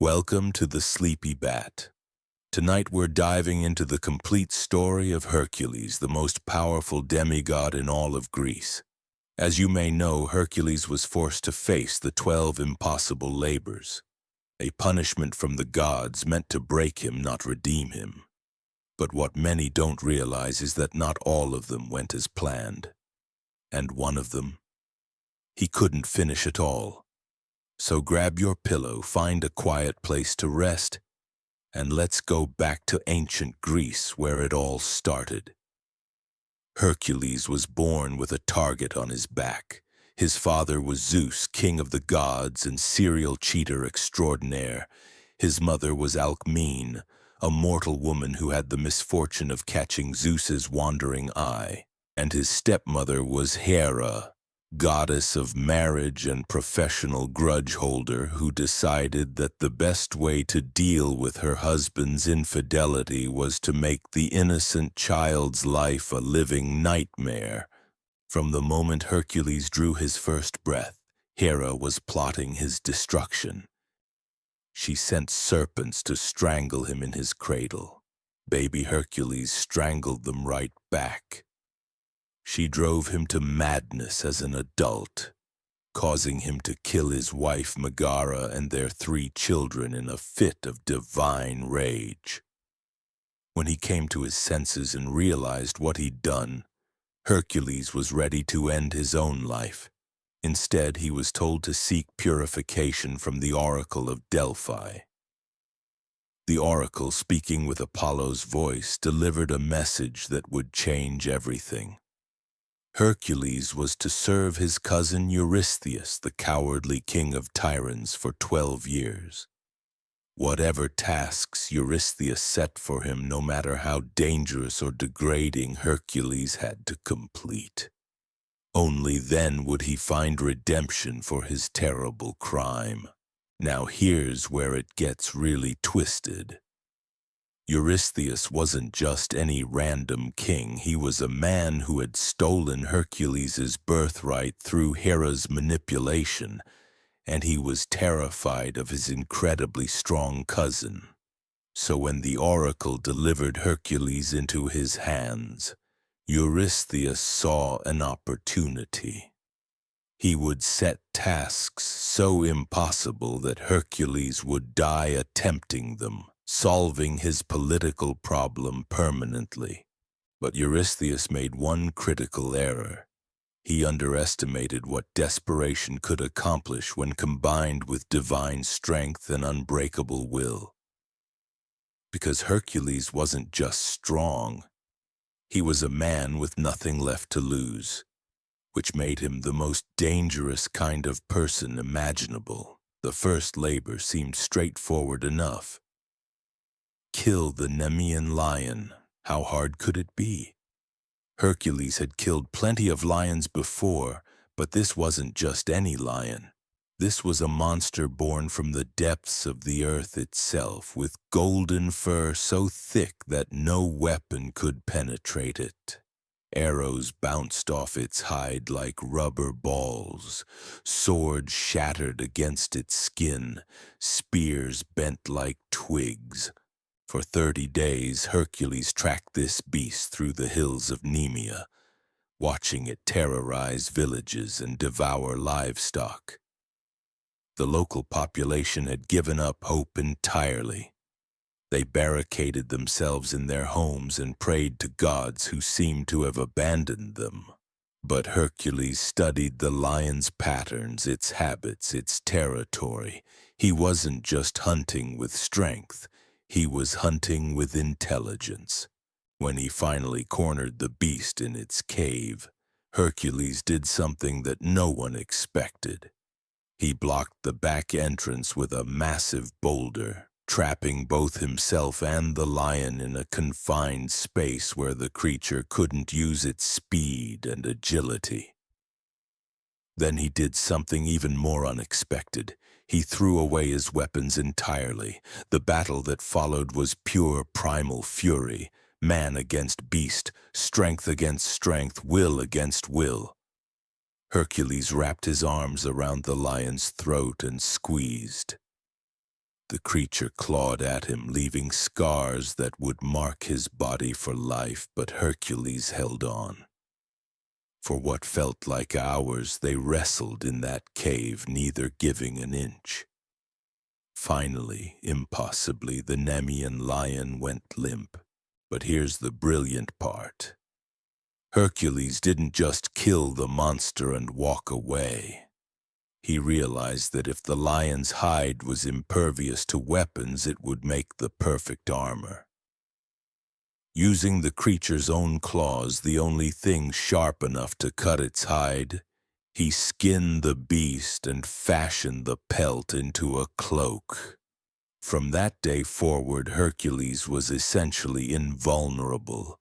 Welcome to the Sleepy Bat. Tonight we're diving into the complete story of Hercules, the most powerful demigod in all of Greece. As you may know, Hercules was forced to face the 12 impossible labors, a punishment from the gods meant to break him, not redeem him. But what many don't realize is that not all of them went as planned. And one of them, he couldn't finish it all. So grab your pillow, find a quiet place to rest, and let's go back to ancient Greece where it all started. Hercules was born with a target on his back. His father was Zeus, king of the gods and serial cheater extraordinaire. His mother was Alcmene, a mortal woman who had the misfortune of catching Zeus's wandering eye. And his stepmother was Hera, goddess of marriage and professional grudge holder, who decided that the best way to deal with her husband's infidelity was to make the innocent child's life a living nightmare. From the moment Hercules drew his first breath, Hera was plotting his destruction. She sent serpents to strangle him in his cradle. Baby Hercules strangled them right back. She drove him to madness as an adult, causing him to kill his wife Megara and their 3 children in a fit of divine rage. When he came to his senses and realized what he'd done, Hercules was ready to end his own life. Instead, he was told to seek purification from the Oracle of Delphi. The oracle, speaking with Apollo's voice, delivered a message that would change everything. Hercules was to serve his cousin Eurystheus, the cowardly king of tyrants, for 12 years. Whatever tasks Eurystheus set for him, no matter how dangerous or degrading, Hercules had to complete. Only then would he find redemption for his terrible crime. Now here's where it gets really twisted. Eurystheus wasn't just any random king. He was a man who had stolen Hercules' birthright through Hera's manipulation, and he was terrified of his incredibly strong cousin. So when the oracle delivered Hercules into his hands, Eurystheus saw an opportunity. He would set tasks so impossible that Hercules would die attempting them, solving his political problem permanently. But Eurystheus made one critical error. He underestimated what desperation could accomplish when combined with divine strength and unbreakable will. Because Hercules wasn't just strong, he was a man with nothing left to lose, which made him the most dangerous kind of person imaginable. The first labor seemed straightforward enough. Kill the Nemean lion. How hard could it be? Hercules had killed plenty of lions before, but this wasn't just any lion. This was a monster born from the depths of the earth itself, with golden fur so thick that no weapon could penetrate it. Arrows bounced off its hide like rubber balls, swords shattered against its skin, spears bent like twigs. For 30 days, Hercules tracked this beast through the hills of Nemea, watching it terrorize villages and devour livestock. The local population had given up hope entirely. They barricaded themselves in their homes and prayed to gods who seemed to have abandoned them. But Hercules studied the lion's patterns, its habits, its territory. He wasn't just hunting with strength. He was hunting with intelligence. When he finally cornered the beast in its cave, Hercules did something that no one expected. He blocked the back entrance with a massive boulder, trapping both himself and the lion in a confined space where the creature couldn't use its speed and agility. Then he did something even more unexpected. He threw away his weapons entirely. The battle that followed was pure primal fury, man against beast, strength against strength, will against will. Hercules wrapped his arms around the lion's throat and squeezed. the creature clawed at him, leaving scars that would mark his body for life, but Hercules held on. For what felt like hours, they wrestled in that cave, neither giving an inch. Finally, impossibly, the Nemean lion went limp. But here's the brilliant part. Hercules didn't just kill the monster and walk away. He realized that if the lion's hide was impervious to weapons, it would make the perfect armor. Using the creature's own claws, the only thing sharp enough to cut its hide, he skinned the beast and fashioned the pelt into a cloak. From that day forward, Hercules was essentially invulnerable,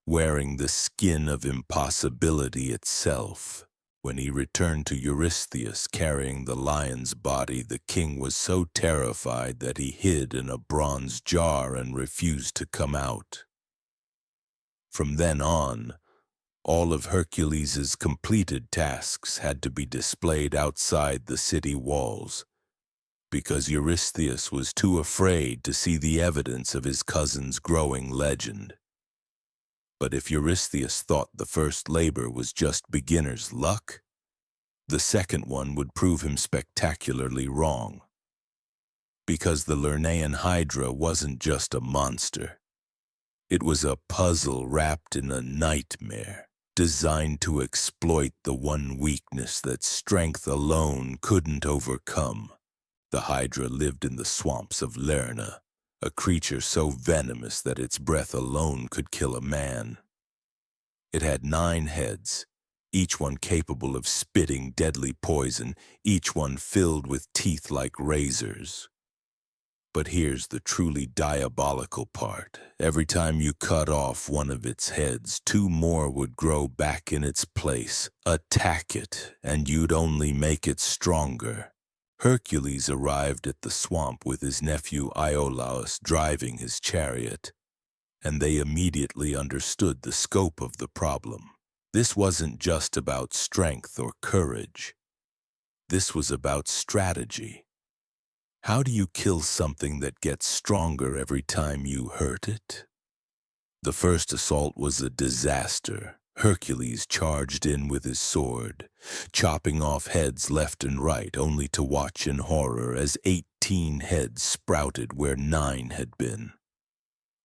wearing the skin of impossibility itself. When he returned to Eurystheus carrying the lion's body, the king was so terrified that he hid in a bronze jar and refused to come out. From then on, all of Hercules's completed tasks had to be displayed outside the city walls, because Eurystheus was too afraid to see the evidence of his cousin's growing legend. But if Eurystheus thought the first labor was just beginner's luck, the second one would prove him spectacularly wrong. Because the Lernaean Hydra wasn't just a monster. It was a puzzle wrapped in a nightmare, designed to exploit the one weakness that strength alone couldn't overcome. The Hydra lived in the swamps of Lerna, a creature so venomous that its breath alone could kill a man. It had 9 heads, each one capable of spitting deadly poison, each one filled with teeth like razors. But here's the truly diabolical part. Every time you cut off one of its heads, 2 more would grow back in its place, attack it, and you'd only make it stronger. Hercules arrived at the swamp with his nephew Iolaus driving his chariot, and they immediately understood the scope of the problem. This wasn't just about strength or courage. This was about strategy. How do you kill something that gets stronger every time you hurt it? The first assault was a disaster. Hercules charged in with his sword, chopping off heads left and right, only to watch in horror as 18 heads sprouted where 9 had been.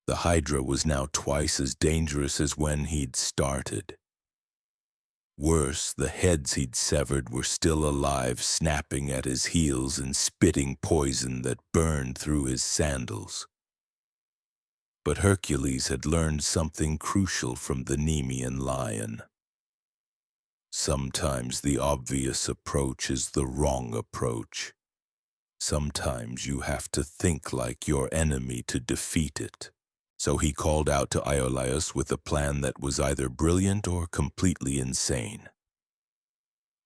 The Hydra was now twice as dangerous as when he'd started. Worse, the heads he'd severed were still alive, snapping at his heels and spitting poison that burned through his sandals. But Hercules had learned something crucial from the Nemean lion. Sometimes the obvious approach is the wrong approach. Sometimes you have to think like your enemy to defeat it. So he called out to Iolaus with a plan that was either brilliant or completely insane.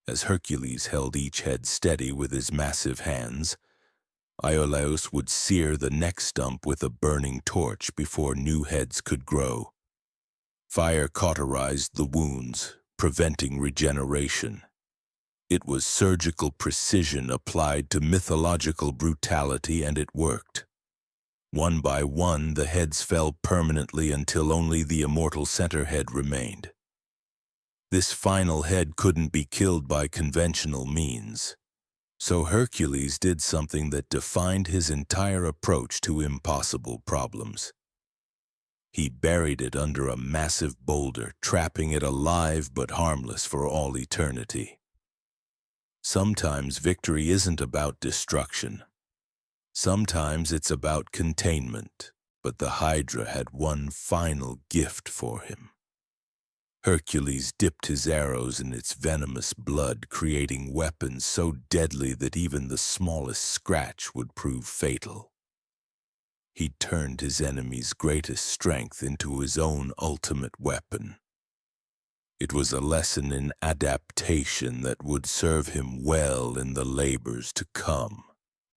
As Hercules held each head steady with his massive hands, Iolaus would sear the neck stump with a burning torch before new heads could grow. Fire cauterized the wounds, preventing regeneration. It was surgical precision applied to mythological brutality, and it worked. One by one, the heads fell permanently until only the immortal center head remained. This final head couldn't be killed by conventional means. So Hercules did something that defined his entire approach to impossible problems. He buried it under a massive boulder, trapping it alive but harmless for all eternity. Sometimes victory isn't about destruction. Sometimes it's about containment, but the Hydra had one final gift for him. Hercules dipped his arrows in its venomous blood, creating weapons so deadly that even the smallest scratch would prove fatal. He turned his enemy's greatest strength into his own ultimate weapon. It was a lesson in adaptation that would serve him well in the labors to come.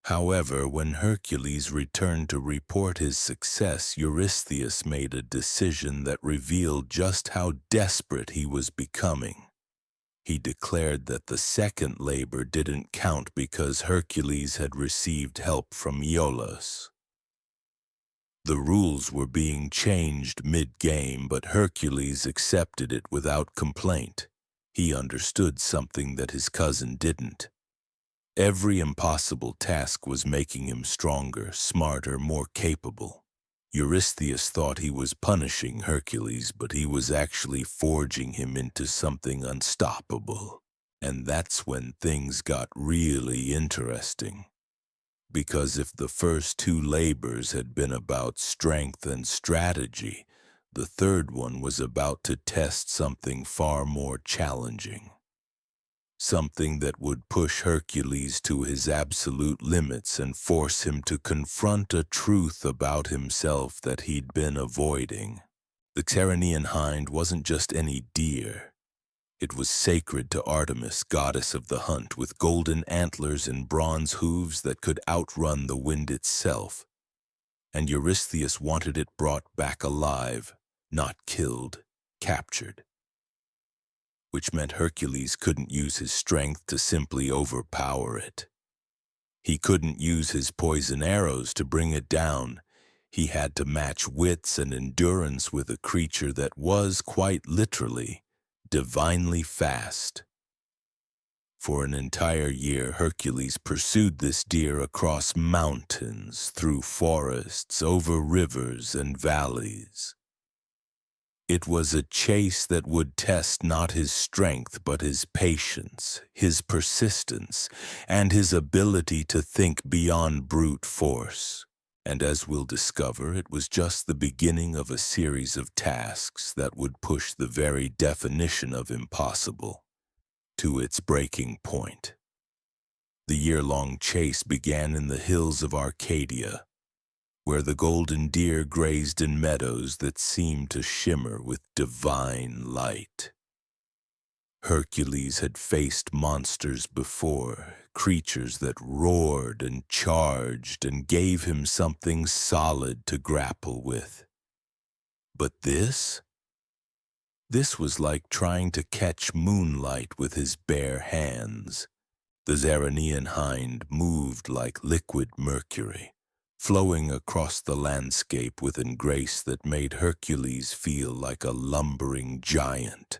However, when Hercules returned to report his success, Eurystheus made a decision that revealed just how desperate he was becoming. He declared that the second labor didn't count because Hercules had received help from Iolaus. The rules were being changed mid-game, but Hercules accepted it without complaint. He understood something that his cousin didn't. Every impossible task was making him stronger, smarter, more capable. Eurystheus thought he was punishing Hercules, but he was actually forging him into something unstoppable. And that's when things got really interesting. Because if the first two labors had been about strength and strategy, the third one was about to test something far more challenging. Something that would push Hercules to his absolute limits and force him to confront a truth about himself that he'd been avoiding. The Ceryneian hind wasn't just any deer. It was sacred to Artemis, goddess of the hunt, with golden antlers and bronze hooves that could outrun the wind itself. And Eurystheus wanted it brought back alive, not killed, captured. Which meant Hercules couldn't use his strength to simply overpower it. He couldn't use his poison arrows to bring it down. He had to match wits and endurance with a creature that was, quite literally, divinely fast. For an entire year, Hercules pursued this deer across mountains, through forests, over rivers and valleys. It was a chase that would test not his strength, but his patience, his persistence, and his ability to think beyond brute force. And as we'll discover, it was just the beginning of a series of tasks that would push the very definition of impossible to its breaking point. The year-long chase began in the hills of Arcadia, where the golden deer grazed in meadows that seemed to shimmer with divine light. Hercules had faced monsters before, creatures that roared and charged and gave him something solid to grapple with. But this was like trying to catch moonlight with his bare hands. The Ceryneian hind moved like liquid mercury, flowing across the landscape with a grace that made Hercules feel like a lumbering giant.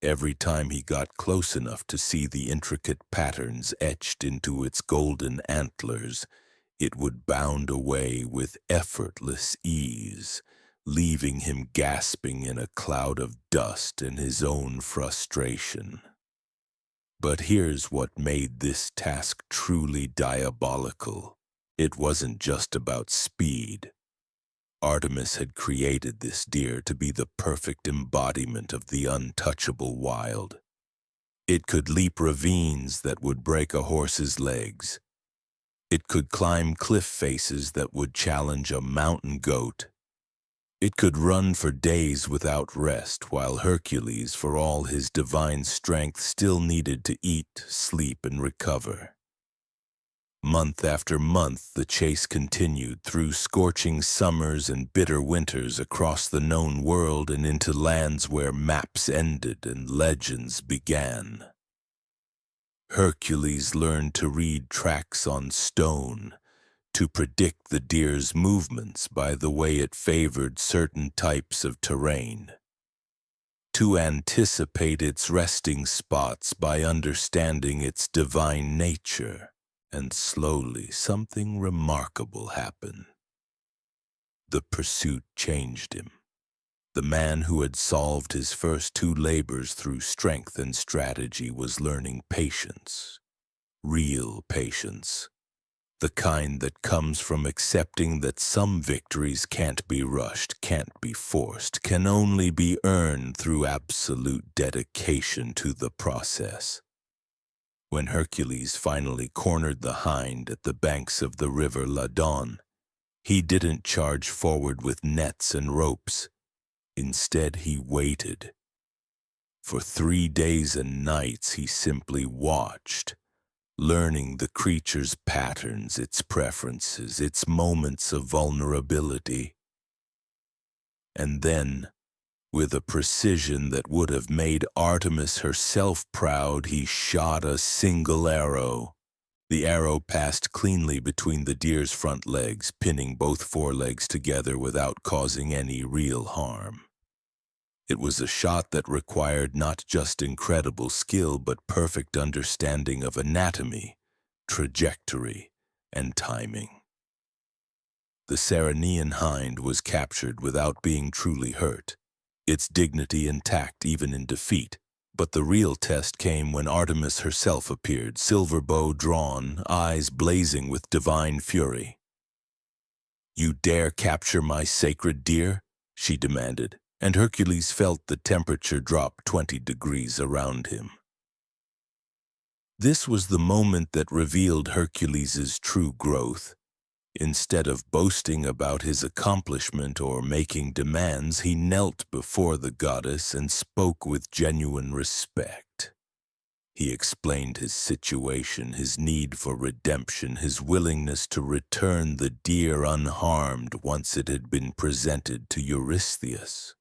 Every time he got close enough to see the intricate patterns etched into its golden antlers, it would bound away with effortless ease, leaving him gasping in a cloud of dust in his own frustration. But here's what made this task truly diabolical. It wasn't just about speed. Artemis had created this deer to be the perfect embodiment of the untouchable wild. It could leap ravines that would break a horse's legs. It could climb cliff faces that would challenge a mountain goat. It could run for days without rest, while Hercules, for all his divine strength, still needed to eat, sleep, and recover. Month after month, the chase continued through scorching summers and bitter winters across the known world and into lands where maps ended and legends began. Hercules learned to read tracks on stone, to predict the deer's movements by the way it favored certain types of terrain, to anticipate its resting spots by understanding its divine nature. And slowly, something remarkable happened. The pursuit changed him. The man who had solved his first two labors through strength and strategy was learning patience. Real patience. The kind that comes from accepting that some victories can't be rushed, can't be forced, can only be earned through absolute dedication to the process. When Hercules finally cornered the hind at the banks of the river Ladon, he didn't charge forward with nets and ropes. Instead, he waited. For 3 days and nights, he simply watched, learning the creature's patterns, its preferences, its moments of vulnerability. And then, With a precision that would have made Artemis herself proud, he shot a single arrow. The arrow passed cleanly between the deer's front legs, pinning both forelegs together without causing any real harm. It was a shot that required not just incredible skill, but perfect understanding of anatomy, trajectory, and timing. The Ceryneian hind was captured without being truly hurt, its dignity intact even in defeat. But the real test came when Artemis herself appeared, silver bow drawn, eyes blazing with divine fury. "You dare capture my sacred deer?" she demanded, and Hercules felt the temperature drop 20 degrees around him. This was the moment that revealed Hercules's true growth. Instead of boasting about his accomplishment or making demands, he knelt before the goddess and spoke with genuine respect. He explained his situation, his need for redemption, his willingness to return the deer unharmed once it had been presented to Eurystheus.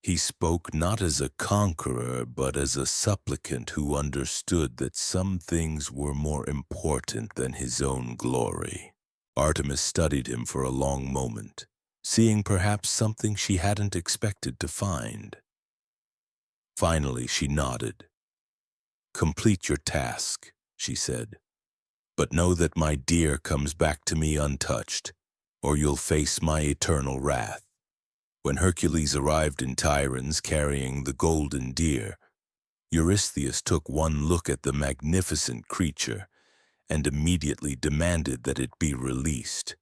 He spoke not as a conqueror, but as a supplicant who understood that some things were more important than his own glory. Artemis studied him for a long moment, seeing perhaps something she hadn't expected to find. Finally, she nodded. "Complete your task," she said, "but know that my deer comes back to me untouched, or you'll face my eternal wrath." When Hercules arrived in Tiryns carrying the golden deer, Eurystheus took one look at the magnificent creature and immediately demanded that it be released.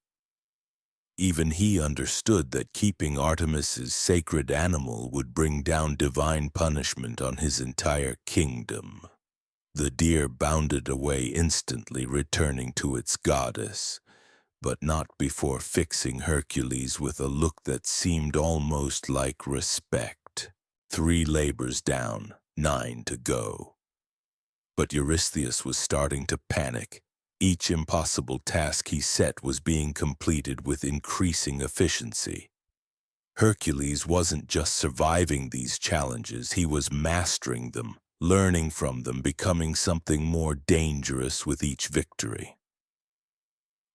Even he understood that keeping Artemis's sacred animal would bring down divine punishment on his entire kingdom. The deer bounded away instantly, returning to its goddess, but not before fixing Hercules with a look that seemed almost like respect. 3 labors down, 9 to go. But Eurystheus was starting to panic. Each impossible task he set was being completed with increasing efficiency. Hercules wasn't just surviving these challenges, he was mastering them, learning from them, becoming something more dangerous with each victory.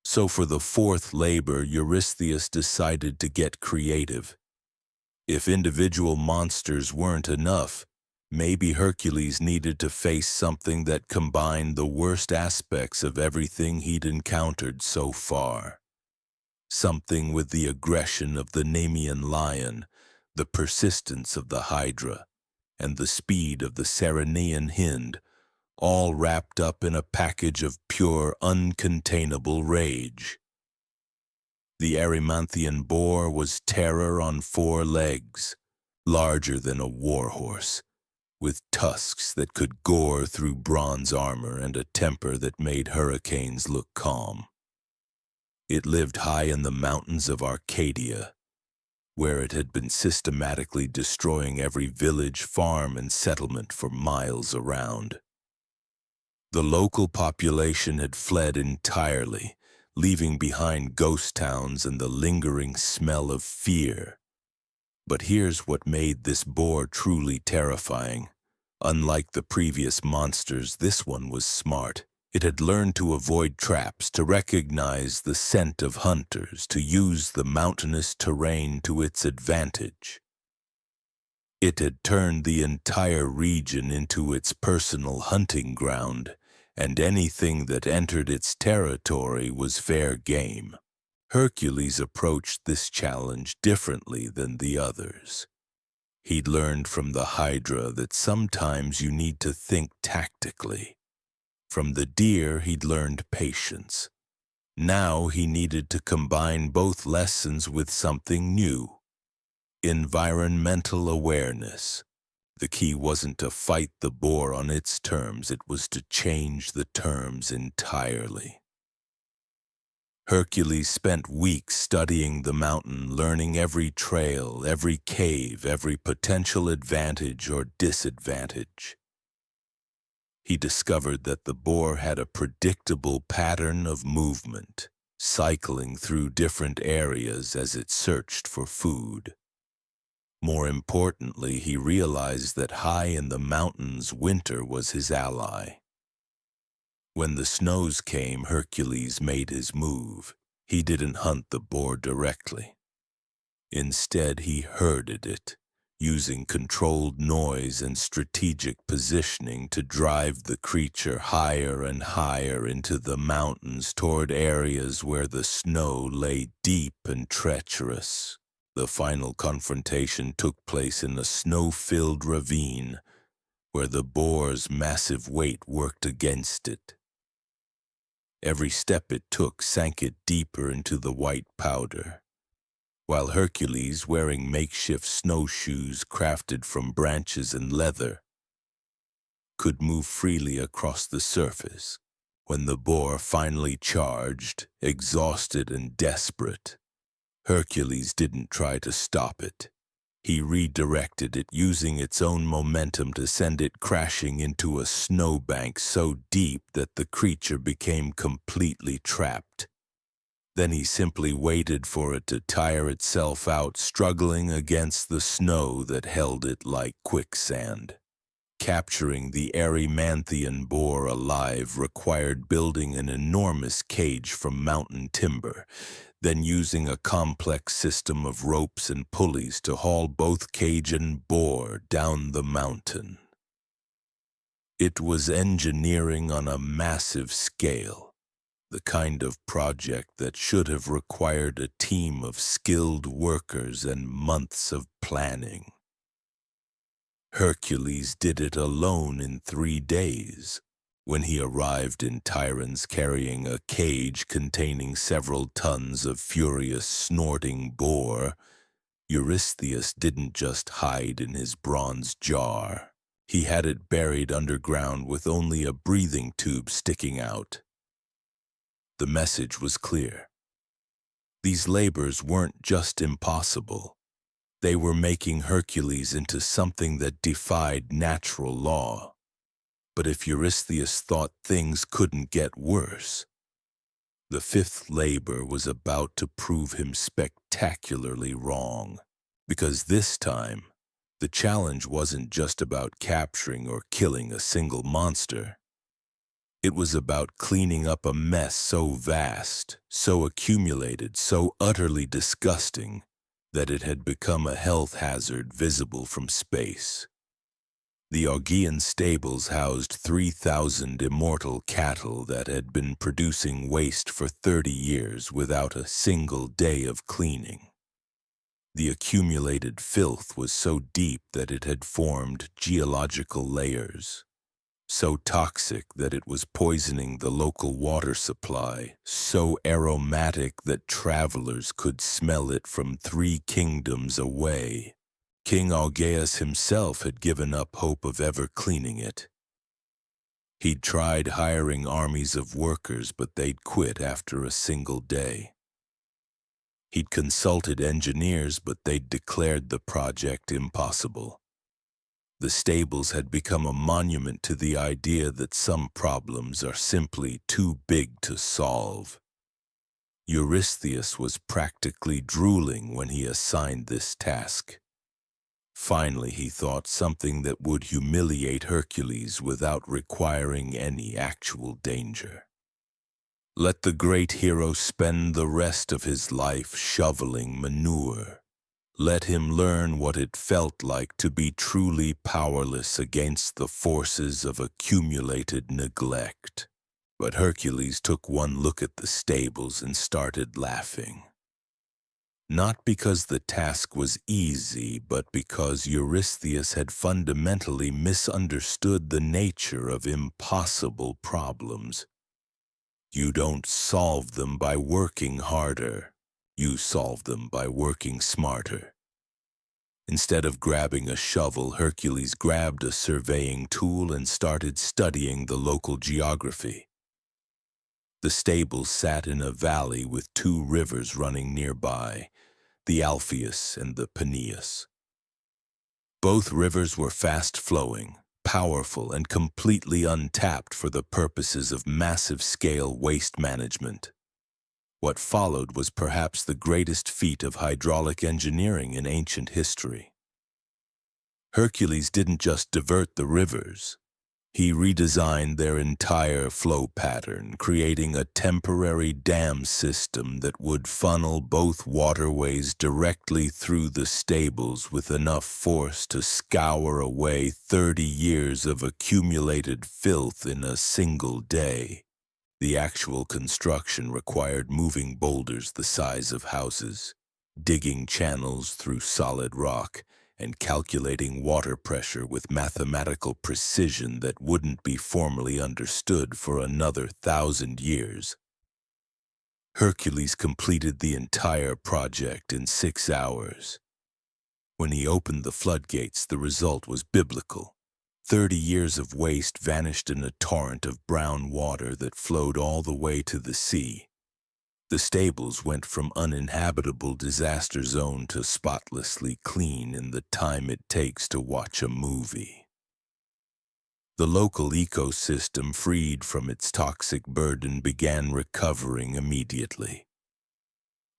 So for the 4th labor, Eurystheus decided to get creative. If individual monsters weren't enough, maybe Hercules needed to face something that combined the worst aspects of everything he'd encountered so far. Something with the aggression of the Nemean lion, the persistence of the Hydra, and the speed of the Ceryneian hind, all wrapped up in a package of pure, uncontainable rage. The Erymanthian boar was terror on 4 legs, larger than a warhorse, with tusks that could gore through bronze armor and a temper that made hurricanes look calm. It lived high in the mountains of Arcadia, where it had been systematically destroying every village, farm, and settlement for miles around. The local population had fled entirely, leaving behind ghost towns and the lingering smell of fear. But here's what made this boar truly terrifying. Unlike the previous monsters, this one was smart. It had learned to avoid traps, to recognize the scent of hunters, to use the mountainous terrain to its advantage. It had turned the entire region into its personal hunting ground, and anything that entered its territory was fair game. Hercules approached this challenge differently than the others. He'd learned from the Hydra that sometimes you need to think tactically. From the deer, he'd learned patience. Now he needed to combine both lessons with something new: environmental awareness. The key wasn't to fight the boar on its terms, it was to change the terms entirely. Hercules spent weeks studying the mountain, learning every trail, every cave, every potential advantage or disadvantage. He discovered that the boar had a predictable pattern of movement, cycling through different areas as it searched for food. More importantly, he realized that high in the mountains, winter was his ally. When the snows came, Hercules made his move. He didn't hunt the boar directly. Instead, he herded it, using controlled noise and strategic positioning to drive the creature higher and higher into the mountains toward areas where the snow lay deep and treacherous. The final confrontation took place in a snow-filled ravine where the boar's massive weight worked against it. Every step it took sank it deeper into the white powder, while Hercules, wearing makeshift snowshoes crafted from branches and leather, could move freely across the surface. When the boar finally charged, exhausted and desperate, Hercules didn't try to stop it. He redirected it, using its own momentum to send it crashing into a snowbank so deep that the creature became completely trapped. Then he simply waited for it to tire itself out, struggling against the snow that held it like quicksand. Capturing the Erymanthian boar alive required building an enormous cage from mountain timber, then using a complex system of ropes and pulleys to haul both cage and boar down the mountain. It was engineering on a massive scale, the kind of project that should have required a team of skilled workers and months of planning. Hercules did it alone in 3 days. When he arrived in Tiryns carrying a cage containing several tons of furious, snorting boar, Eurystheus didn't just hide in his bronze jar. He had it buried underground with only a breathing tube sticking out. The message was clear. These labors weren't just impossible. They were making Hercules into something that defied natural law. But if Eurystheus thought things couldn't get worse, the fifth labor was about to prove him spectacularly wrong. Because this time, the challenge wasn't just about capturing or killing a single monster. It was about cleaning up a mess so vast, so accumulated, so utterly disgusting, that it had become a health hazard visible from space. The Augean stables housed 3,000 immortal cattle that had been producing waste for 30 years without a single day of cleaning. The accumulated filth was so deep that it had formed geological layers, so toxic that it was poisoning the local water supply, so aromatic that travelers could smell it from 3 kingdoms away. King Augeas himself had given up hope of ever cleaning it. He'd tried hiring armies of workers, but they'd quit after a single day. He'd consulted engineers, but they'd declared the project impossible. The stables had become a monument to the idea that some problems are simply too big to solve. Eurystheus was practically drooling when he assigned this task. Finally, he thought something that would humiliate Hercules without requiring any actual danger. Let the great hero spend the rest of his life shoveling manure. Let him learn what it felt like to be truly powerless against the forces of accumulated neglect. But Hercules took one look at the stables and started laughing. Not because the task was easy, but because Eurystheus had fundamentally misunderstood the nature of impossible problems. You don't solve them by working harder. You solve them by working smarter. Instead of grabbing a shovel, Hercules grabbed a surveying tool and started studying the local geography. The stables sat in a valley with 2 rivers running nearby, the Alpheus and the Peneus. Both rivers were fast-flowing, powerful, and completely untapped for the purposes of massive-scale waste management. What followed was perhaps the greatest feat of hydraulic engineering in ancient history. Hercules didn't just divert the rivers. He redesigned their entire flow pattern, creating a temporary dam system that would funnel both waterways directly through the stables with enough force to scour away 30 years of accumulated filth in a single day. The actual construction required moving boulders the size of houses, digging channels through solid rock, and calculating water pressure with mathematical precision that wouldn't be formally understood for another 1,000 years. Hercules completed the entire project in 6 hours. When he opened the floodgates, the result was biblical. 30 years of waste vanished in a torrent of brown water that flowed all the way to the sea. The stables went from uninhabitable disaster zone to spotlessly clean in the time it takes to watch a movie. The local ecosystem, freed from its toxic burden, began recovering immediately.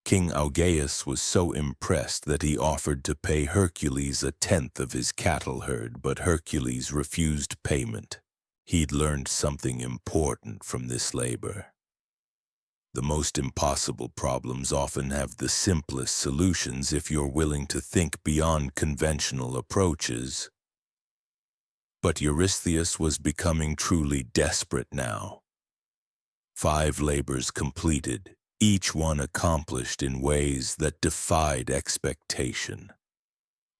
King Augeas was so impressed that he offered to pay Hercules 1/10 of his cattle herd, but Hercules refused payment. He'd learned something important from this labor. The most impossible problems often have the simplest solutions if you're willing to think beyond conventional approaches. But Eurystheus was becoming truly desperate now. 5 labors completed, each one accomplished in ways that defied expectation.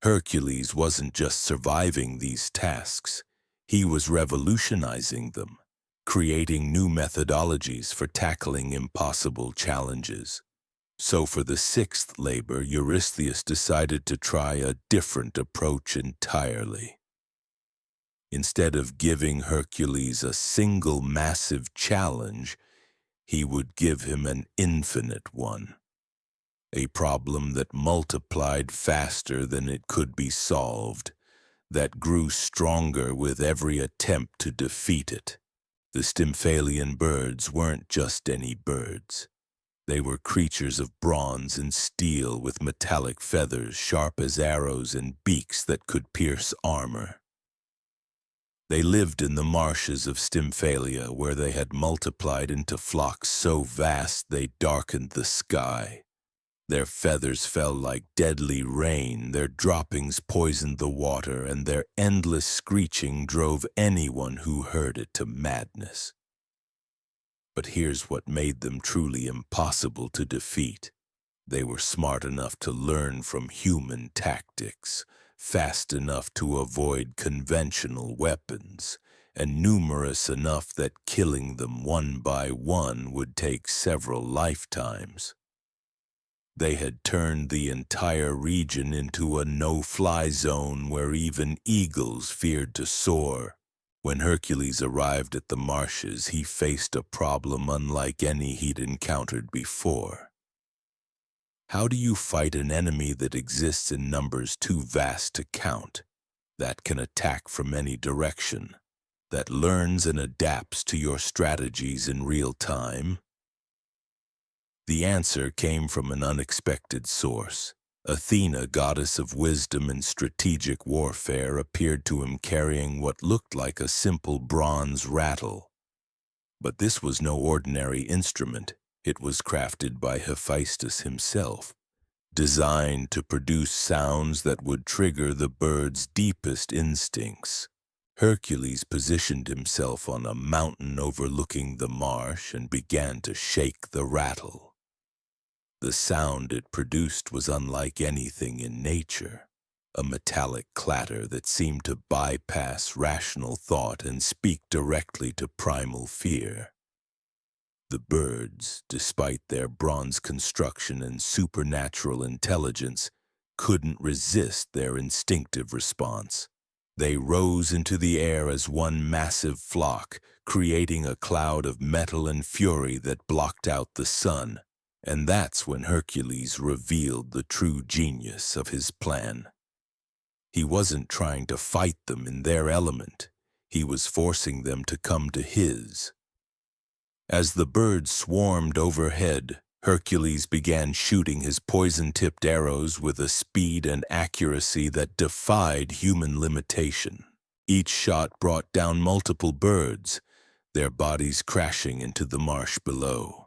Hercules wasn't just surviving these tasks, he was revolutionizing them, creating new methodologies for tackling impossible challenges. So for the 6th labor, Eurystheus decided to try a different approach entirely. Instead of giving Hercules a single massive challenge, he would give him an infinite one. A problem that multiplied faster than it could be solved, that grew stronger with every attempt to defeat it. The Stymphalian birds weren't just any birds. They were creatures of bronze and steel with metallic feathers sharp as arrows and beaks that could pierce armor. They lived in the marshes of Stymphalia, where they had multiplied into flocks so vast they darkened the sky. Their feathers fell like deadly rain, their droppings poisoned the water, and their endless screeching drove anyone who heard it to madness. But here's what made them truly impossible to defeat. They were smart enough to learn from human tactics, fast enough to avoid conventional weapons, and numerous enough that killing them one by one would take several lifetimes. They had turned the entire region into a no-fly zone where even eagles feared to soar. When Hercules arrived at the marshes, he faced a problem unlike any he'd encountered before. How do you fight an enemy that exists in numbers too vast to count, that can attack from any direction, that learns and adapts to your strategies in real time? The answer came from an unexpected source. Athena, goddess of wisdom and strategic warfare, appeared to him carrying what looked like a simple bronze rattle. But this was no ordinary instrument. It was crafted by Hephaestus himself, designed to produce sounds that would trigger the bird's deepest instincts. Hercules positioned himself on a mountain overlooking the marsh and began to shake the rattle. The sound it produced was unlike anything in nature, a metallic clatter that seemed to bypass rational thought and speak directly to primal fear. The birds, despite their bronze construction and supernatural intelligence, couldn't resist their instinctive response. They rose into the air as one massive flock, creating a cloud of metal and fury that blocked out the sun. And that's when Hercules revealed the true genius of his plan. He wasn't trying to fight them in their element. He was forcing them to come to his. As the birds swarmed overhead, Hercules began shooting his poison-tipped arrows with a speed and accuracy that defied human limitation. Each shot brought down multiple birds, their bodies crashing into the marsh below.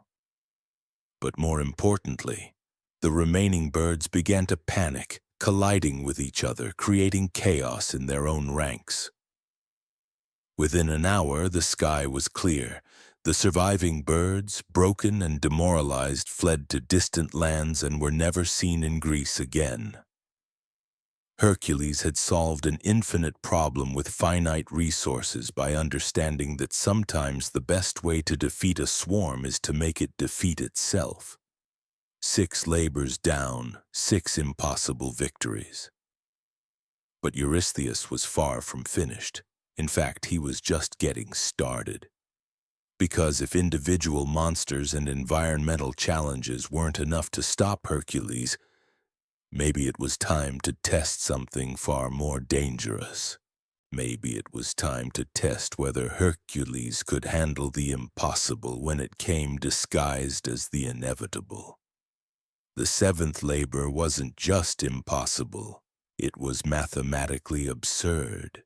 But more importantly, the remaining birds began to panic, colliding with each other, creating chaos in their own ranks. Within an hour, the sky was clear. The surviving birds, broken and demoralized, fled to distant lands and were never seen in Greece again. Hercules had solved an infinite problem with finite resources by understanding that sometimes the best way to defeat a swarm is to make it defeat itself. 6 labors down, 6 impossible victories. But Eurystheus was far from finished. In fact, he was just getting started. Because if individual monsters and environmental challenges weren't enough to stop Hercules, maybe it was time to test something far more dangerous. Maybe it was time to test whether Hercules could handle the impossible when it came disguised as the inevitable. The 7th labor wasn't just impossible, it was mathematically absurd.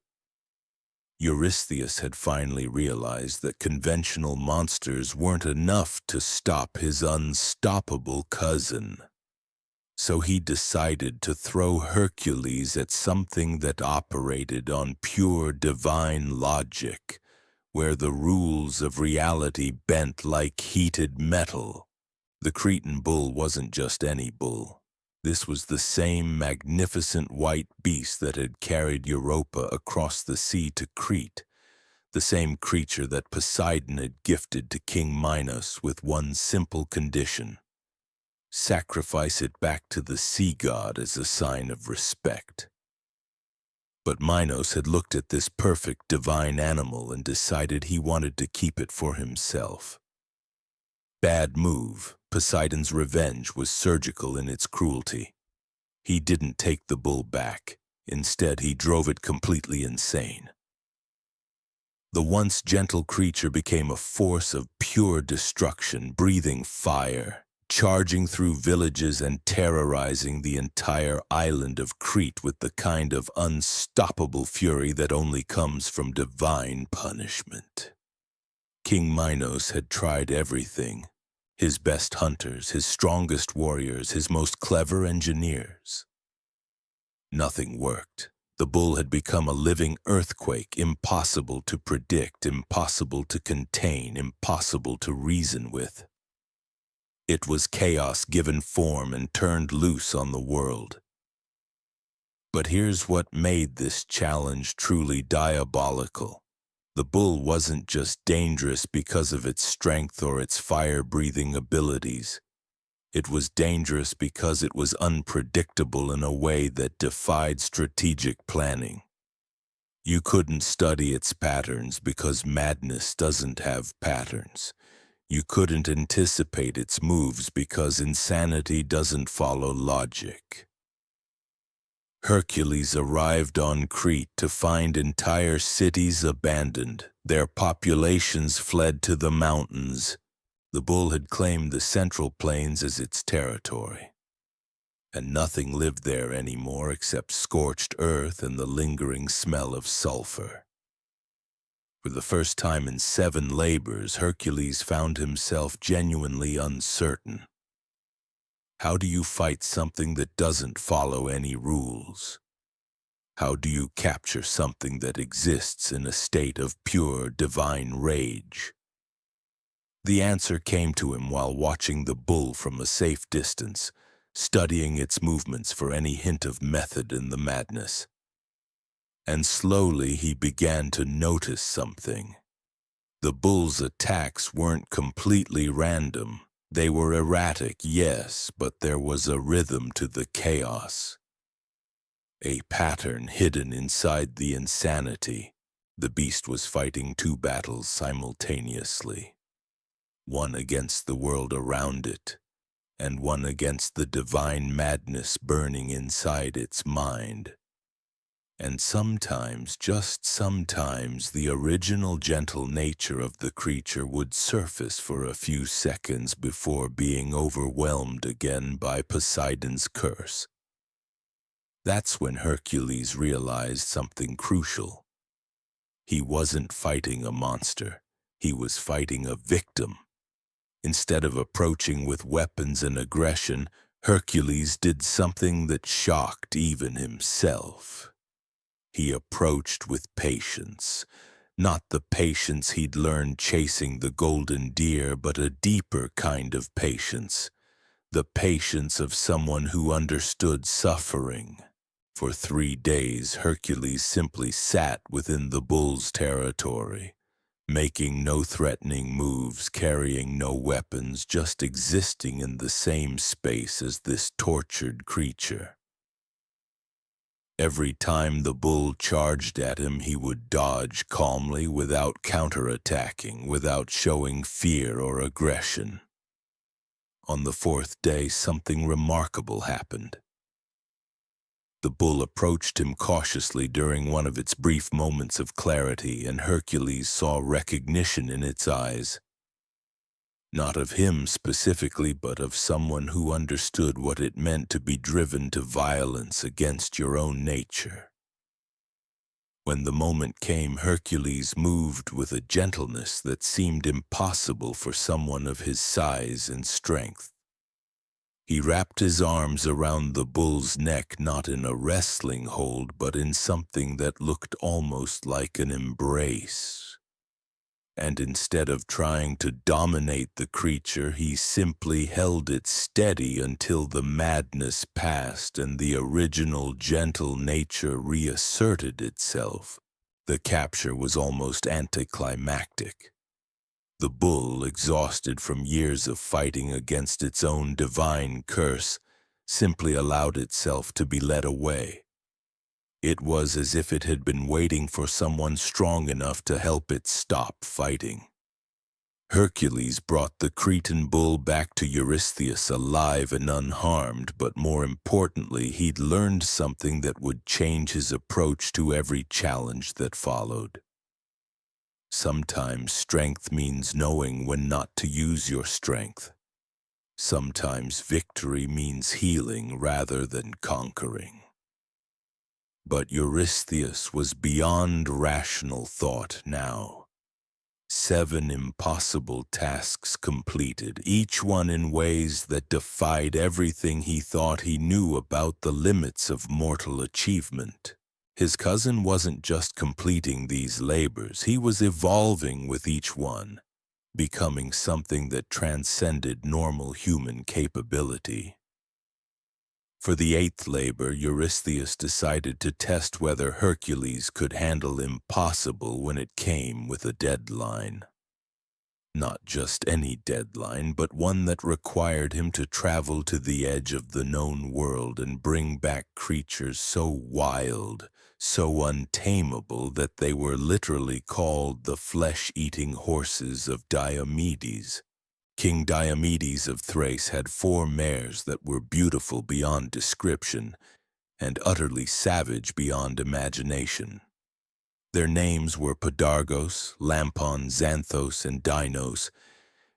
Eurystheus had finally realized that conventional monsters weren't enough to stop his unstoppable cousin. So he decided to throw Hercules at something that operated on pure divine logic, where the rules of reality bent like heated metal. The Cretan bull wasn't just any bull. This was the same magnificent white beast that had carried Europa across the sea to Crete, the same creature that Poseidon had gifted to King Minos with one simple condition: sacrifice it back to the sea god as a sign of respect. But Minos had looked at this perfect divine animal and decided he wanted to keep it for himself. Bad move. Poseidon's revenge was surgical in its cruelty. He didn't take the bull back. Instead, he drove it completely insane. The once gentle creature became a force of pure destruction, breathing fire, charging through villages and terrorizing the entire island of Crete with the kind of unstoppable fury that only comes from divine punishment. King Minos had tried everything. His best hunters, his strongest warriors, his most clever engineers. Nothing worked. The bull had become a living earthquake, impossible to predict, impossible to contain, impossible to reason with. It was chaos given form and turned loose on the world. But here's what made this challenge truly diabolical. The bull wasn't just dangerous because of its strength or its fire-breathing abilities. It was dangerous because it was unpredictable in a way that defied strategic planning. You couldn't study its patterns because madness doesn't have patterns. You couldn't anticipate its moves because insanity doesn't follow logic. Hercules arrived on Crete to find entire cities abandoned. Their populations fled to the mountains. The bull had claimed the Central Plains as its territory, and nothing lived there anymore except scorched earth and the lingering smell of sulfur. For the first time in 7 labors, Hercules found himself genuinely uncertain. How do you fight something that doesn't follow any rules? How do you capture something that exists in a state of pure divine rage? The answer came to him while watching the bull from a safe distance, studying its movements for any hint of method in the madness. And slowly he began to notice something. The bull's attacks weren't completely random. They were erratic, yes, but there was a rhythm to the chaos. A pattern hidden inside the insanity. The beast was fighting 2 battles simultaneously. One against the world around it, and one against the divine madness burning inside its mind. And sometimes, just sometimes, the original gentle nature of the creature would surface for a few seconds before being overwhelmed again by Poseidon's curse. That's when Hercules realized something crucial. He wasn't fighting a monster. He was fighting a victim. Instead of approaching with weapons and aggression, Hercules did something that shocked even himself. He approached with patience, not the patience he'd learned chasing the golden deer, but a deeper kind of patience, the patience of someone who understood suffering. For 3 days, Hercules simply sat within the bull's territory, making no threatening moves, carrying no weapons, just existing in the same space as this tortured creature. Every time the bull charged at him, he would dodge calmly without counterattacking, without showing fear or aggression. On the 4th day, something remarkable happened. The bull approached him cautiously during one of its brief moments of clarity, and Hercules saw recognition in its eyes. Not of him specifically, but of someone who understood what it meant to be driven to violence against your own nature. When the moment came, Hercules moved with a gentleness that seemed impossible for someone of his size and strength. He wrapped his arms around the bull's neck, not in a wrestling hold, but in something that looked almost like an embrace. And instead of trying to dominate the creature, he simply held it steady until the madness passed and the original gentle nature reasserted itself. The capture was almost anticlimactic. The bull, exhausted from years of fighting against its own divine curse, simply allowed itself to be led away. It was as if it had been waiting for someone strong enough to help it stop fighting. Hercules brought the Cretan bull back to Eurystheus alive and unharmed, but more importantly, he'd learned something that would change his approach to every challenge that followed. Sometimes strength means knowing when not to use your strength. Sometimes victory means healing rather than conquering. But Eurystheus was beyond rational thought now. 7 impossible tasks completed, each one in ways that defied everything he thought he knew about the limits of mortal achievement. His cousin wasn't just completing these labors, he was evolving with each one, becoming something that transcended normal human capability. For the 8th labor, Eurystheus decided to test whether Hercules could handle impossible when it came with a deadline. Not just any deadline, but one that required him to travel to the edge of the known world and bring back creatures so wild, so untamable that they were literally called the flesh-eating horses of Diomedes. King Diomedes of Thrace had 4 mares that were beautiful beyond description and utterly savage beyond imagination. Their names were Podargos, Lampon, Xanthos, and Dinos,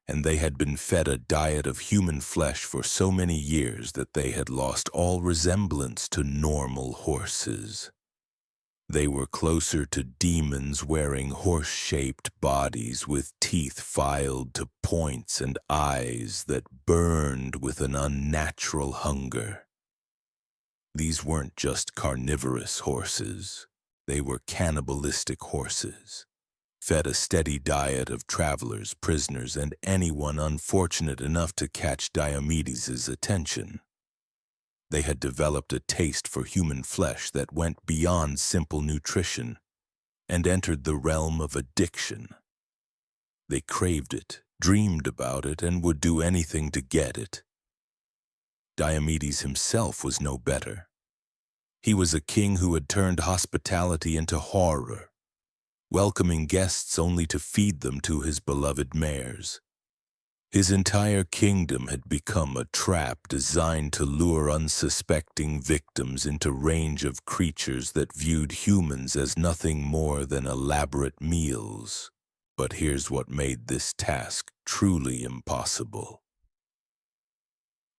and they had been fed a diet of human flesh for so many years that they had lost all resemblance to normal horses. They were closer to demons wearing horse-shaped bodies with teeth filed to points and eyes that burned with an unnatural hunger. These weren't just carnivorous horses. They were cannibalistic horses, fed a steady diet of travelers, prisoners, and anyone unfortunate enough to catch Diomedes' attention. They had developed a taste for human flesh that went beyond simple nutrition and entered the realm of addiction. They craved it, dreamed about it, and would do anything to get it. Diomedes himself was no better. He was a king who had turned hospitality into horror, welcoming guests only to feed them to his beloved mares. His entire kingdom had become a trap designed to lure unsuspecting victims into range of creatures that viewed humans as nothing more than elaborate meals. But here's what made this task truly impossible.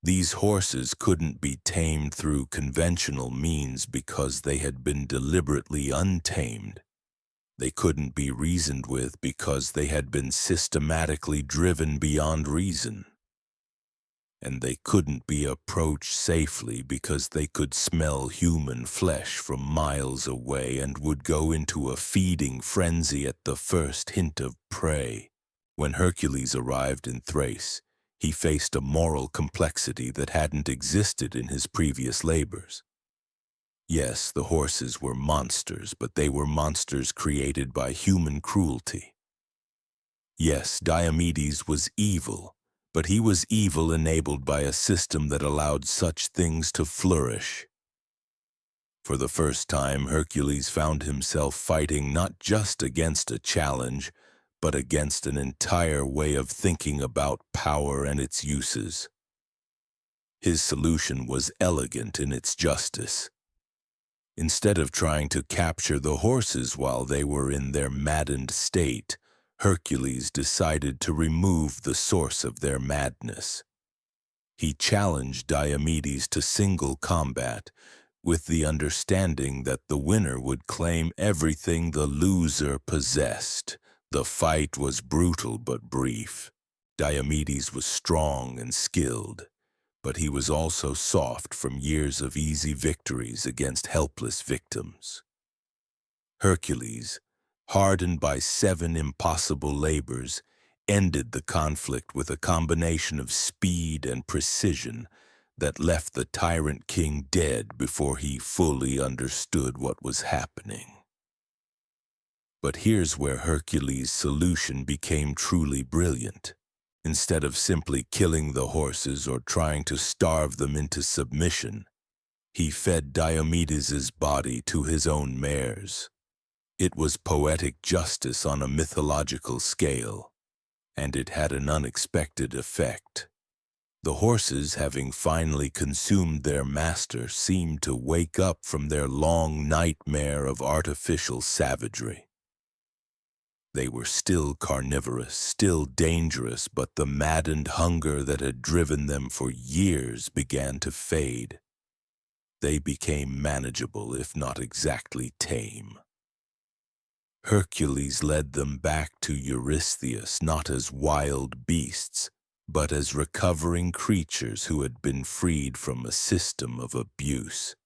These horses couldn't be tamed through conventional means because they had been deliberately untamed. They couldn't be reasoned with because they had been systematically driven beyond reason. And they couldn't be approached safely because they could smell human flesh from miles away and would go into a feeding frenzy at the first hint of prey. When Hercules arrived in Thrace, he faced a moral complexity that hadn't existed in his previous labors. Yes, the horses were monsters, but they were monsters created by human cruelty. Yes, Diomedes was evil, but he was evil enabled by a system that allowed such things to flourish. For the first time, Hercules found himself fighting not just against a challenge, but against an entire way of thinking about power and its uses. His solution was elegant in its justice. Instead of trying to capture the horses while they were in their maddened state, Hercules decided to remove the source of their madness. He challenged Diomedes to single combat, with the understanding that the winner would claim everything the loser possessed. The fight was brutal but brief. Diomedes was strong and skilled, but he was also soft from years of easy victories against helpless victims. Hercules, hardened by 7 impossible labors, ended the conflict with a combination of speed and precision that left the tyrant king dead before he fully understood what was happening. But here's where Hercules' solution became truly brilliant. Instead of simply killing the horses or trying to starve them into submission, he fed Diomedes' body to his own mares. It was poetic justice on a mythological scale, and it had an unexpected effect. The horses, having finally consumed their master, seemed to wake up from their long nightmare of artificial savagery. They were still carnivorous, still dangerous, but the maddened hunger that had driven them for years began to fade. They became manageable, if not exactly tame. Hercules led them back to Eurystheus not as wild beasts, but as recovering creatures who had been freed from a system of abuse.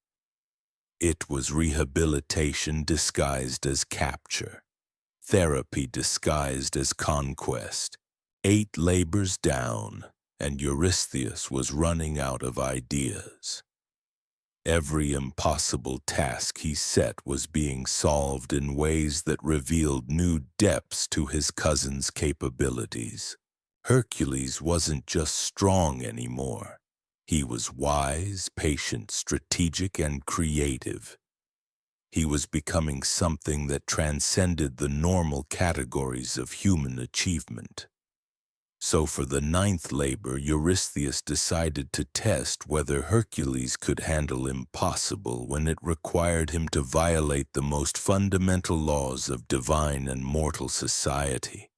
It was rehabilitation disguised as capture. Therapy disguised as conquest. 8 labors down, and Eurystheus was running out of ideas. Every impossible task he set was being solved in ways that revealed new depths to his cousin's capabilities. Hercules wasn't just strong anymore. He was wise, patient, strategic, and creative. He was becoming something that transcended the normal categories of human achievement. So for the 9th labor, Eurystheus decided to test whether Hercules could handle impossible when it required him to violate the most fundamental laws of divine and mortal society.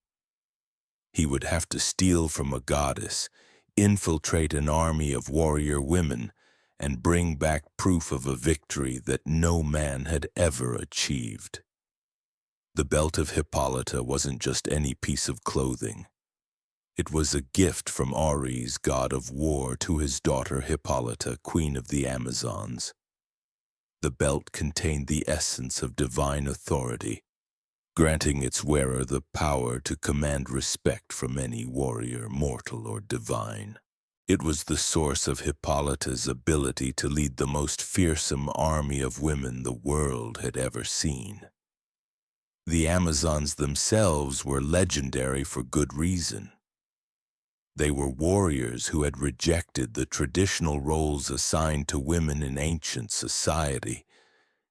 He would have to steal from a goddess, infiltrate an army of warrior women, and bring back proof of a victory that no man had ever achieved. The belt of Hippolyta wasn't just any piece of clothing. It was a gift from Ares, god of war, to his daughter Hippolyta, queen of the Amazons. The belt contained the essence of divine authority, granting its wearer the power to command respect from any warrior, mortal or divine. It was the source of Hippolyta's ability to lead the most fearsome army of women the world had ever seen. The Amazons themselves were legendary for good reason. They were warriors who had rejected the traditional roles assigned to women in ancient society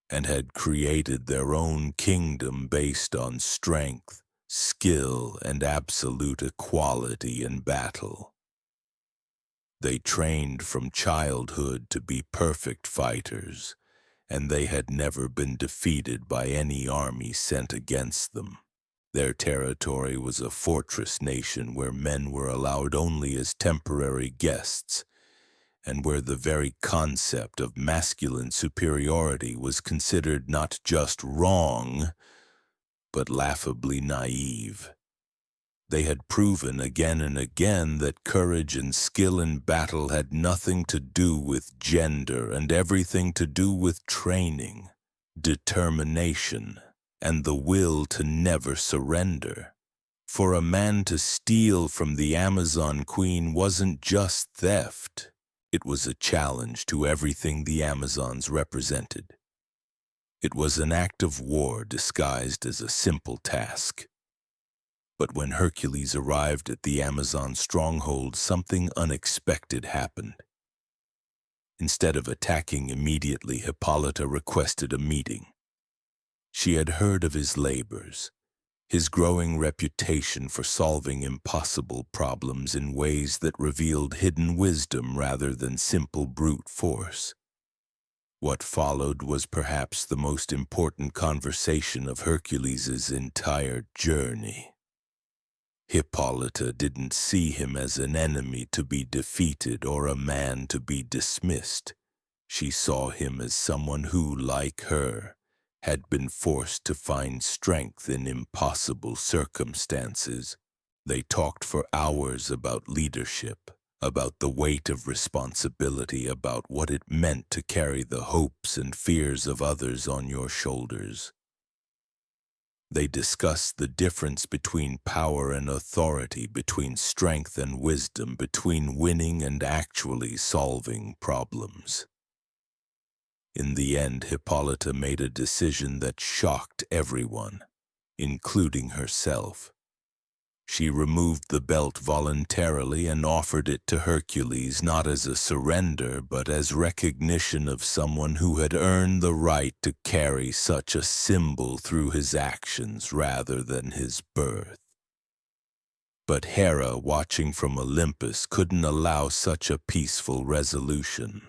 and had created their own kingdom based on strength, skill, and absolute equality in battle. They trained from childhood to be perfect fighters, and they had never been defeated by any army sent against them. Their territory was a fortress nation where men were allowed only as temporary guests, and where the very concept of masculine superiority was considered not just wrong, but laughably naive. They had proven again and again that courage and skill in battle had nothing to do with gender and everything to do with training, determination, and the will to never surrender. For a man to steal from the Amazon Queen wasn't just theft. It was a challenge to everything the Amazons represented. It was an act of war disguised as a simple task. But when Hercules arrived at the Amazon stronghold, something unexpected happened. Instead of attacking immediately, Hippolyta requested a meeting. She had heard of his labors, his growing reputation for solving impossible problems in ways that revealed hidden wisdom rather than simple brute force. What followed was perhaps the most important conversation of Hercules' entire journey. Hippolyta didn't see him as an enemy to be defeated or a man to be dismissed. She saw him as someone who, like her, had been forced to find strength in impossible circumstances. They talked for hours about leadership, about the weight of responsibility, about what it meant to carry the hopes and fears of others on your shoulders. They discussed the difference between power and authority, between strength and wisdom, between winning and actually solving problems. In the end, Hippolyta made a decision that shocked everyone, including herself. She removed the belt voluntarily and offered it to Hercules not as a surrender, but as recognition of someone who had earned the right to carry such a symbol through his actions rather than his birth. But Hera, watching from Olympus, couldn't allow such a peaceful resolution.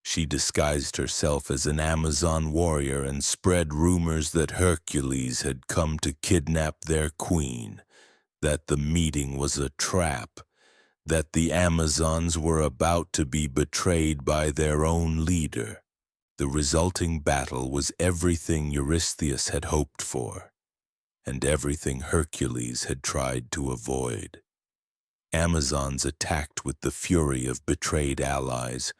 She disguised herself as an Amazon warrior and spread rumors that Hercules had come to kidnap their queen, that the meeting was a trap, that the Amazons were about to be betrayed by their own leader. The resulting battle was everything Eurystheus had hoped for, and everything Hercules had tried to avoid. Amazons attacked with the fury of betrayed allies,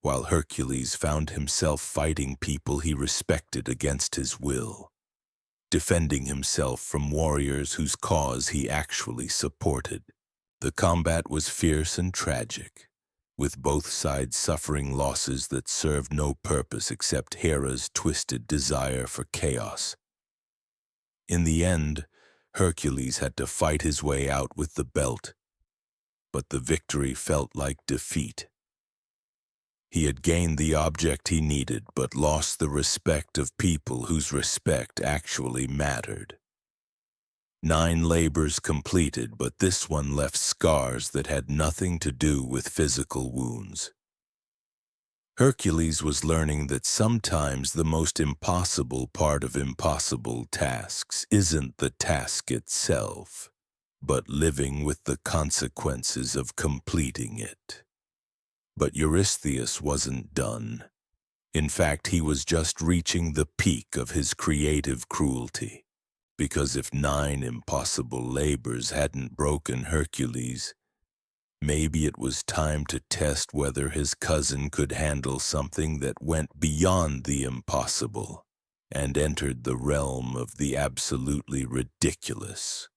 while Hercules found himself fighting people he respected against his will, defending himself from warriors whose cause he actually supported. The combat was fierce and tragic, with both sides suffering losses that served no purpose except Hera's twisted desire for chaos. In the end, Hercules had to fight his way out with the belt, but the victory felt like defeat. He had gained the object he needed, but lost the respect of people whose respect actually mattered. 9 labors completed, but this one left scars that had nothing to do with physical wounds. Hercules was learning that sometimes the most impossible part of impossible tasks isn't the task itself, but living with the consequences of completing it. But Eurystheus wasn't done. In fact, he was just reaching the peak of his creative cruelty. Because if 9 impossible labors hadn't broken Hercules, maybe it was time to test whether his cousin could handle something that went beyond the impossible and entered the realm of the absolutely ridiculous.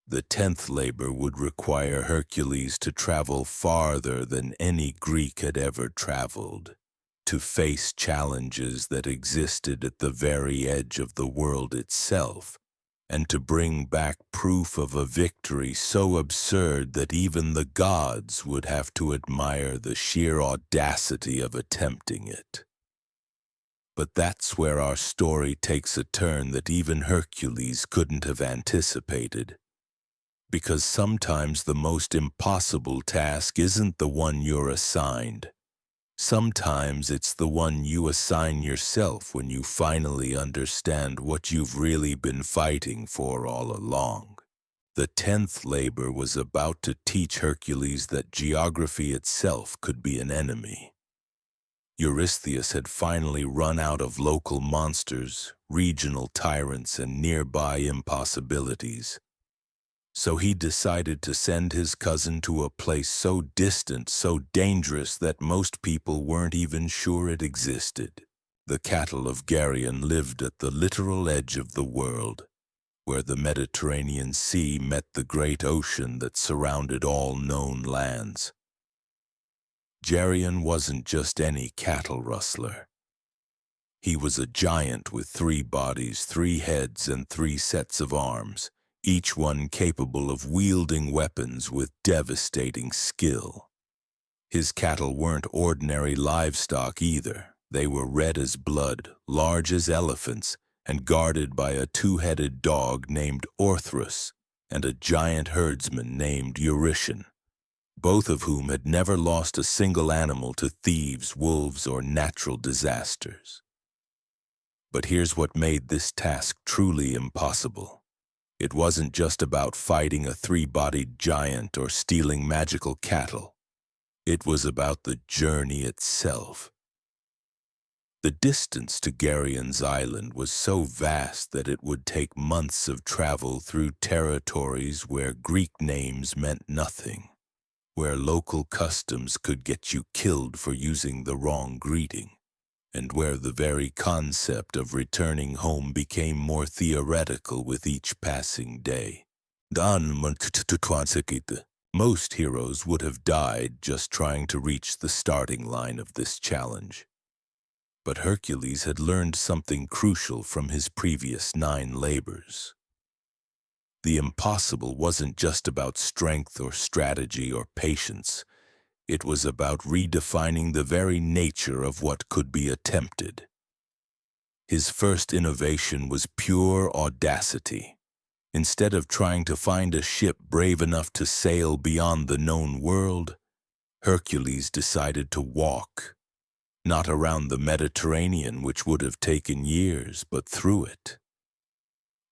The 10th labor would require Hercules to travel farther than any Greek had ever traveled, to face challenges that existed at the very edge of the world itself, and to bring back proof of a victory so absurd that even the gods would have to admire the sheer audacity of attempting it. But that's where our story takes a turn that even Hercules couldn't have anticipated. Because sometimes the most impossible task isn't the one you're assigned. Sometimes it's the one you assign yourself when you finally understand what you've really been fighting for all along. The 10th labor was about to teach Hercules that geography itself could be an enemy. Eurystheus had finally run out of local monsters, regional tyrants, and nearby impossibilities. So he decided to send his cousin to a place so distant, so dangerous that most people weren't even sure it existed. The cattle of Geryon lived at the literal edge of the world, where the Mediterranean Sea met the great ocean that surrounded all known lands. Geryon wasn't just any cattle rustler. He was a giant with 3 bodies, 3 heads, and 3 sets of arms, each one capable of wielding weapons with devastating skill. His cattle weren't ordinary livestock either. They were red as blood, large as elephants, and guarded by a 2-headed dog named Orthrus and a giant herdsman named Eurytion, both of whom had never lost a single animal to thieves, wolves, or natural disasters. But here's what made this task truly impossible. It wasn't just about fighting a 3-bodied giant or stealing magical cattle. It was about the journey itself. The distance to Geryon's island was so vast that it would take months of travel through territories where Greek names meant nothing, where local customs could get you killed for using the wrong greeting, and where the very concept of returning home became more theoretical with each passing day. Most heroes would have died just trying to reach the starting line of this challenge. But Hercules had learned something crucial from his previous 9 labors. The impossible wasn't just about strength or strategy or patience. It was about redefining the very nature of what could be attempted. His first innovation was pure audacity. Instead of trying to find a ship brave enough to sail beyond the known world, Hercules decided to walk. Not around the Mediterranean, which would have taken years, but through it.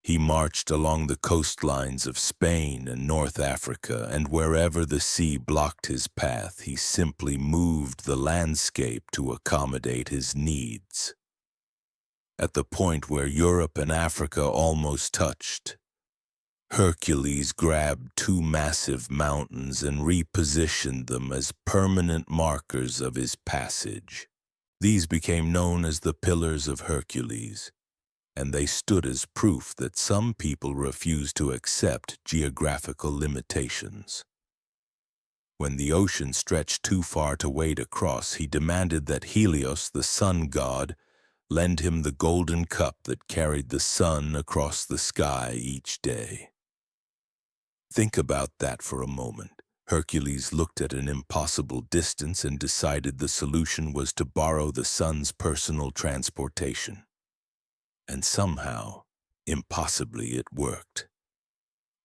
He marched along the coastlines of Spain and North Africa, and wherever the sea blocked his path, he simply moved the landscape to accommodate his needs. At the point where Europe and Africa almost touched, Hercules grabbed 2 massive mountains and repositioned them as permanent markers of his passage. These became known as the Pillars of Hercules, and they stood as proof that some people refused to accept geographical limitations. When the ocean stretched too far to wade across, he demanded that Helios, the sun god, lend him the golden cup that carried the sun across the sky each day. Think about that for a moment. Hercules looked at an impossible distance and decided the solution was to borrow the sun's personal transportation. And somehow, impossibly, it worked.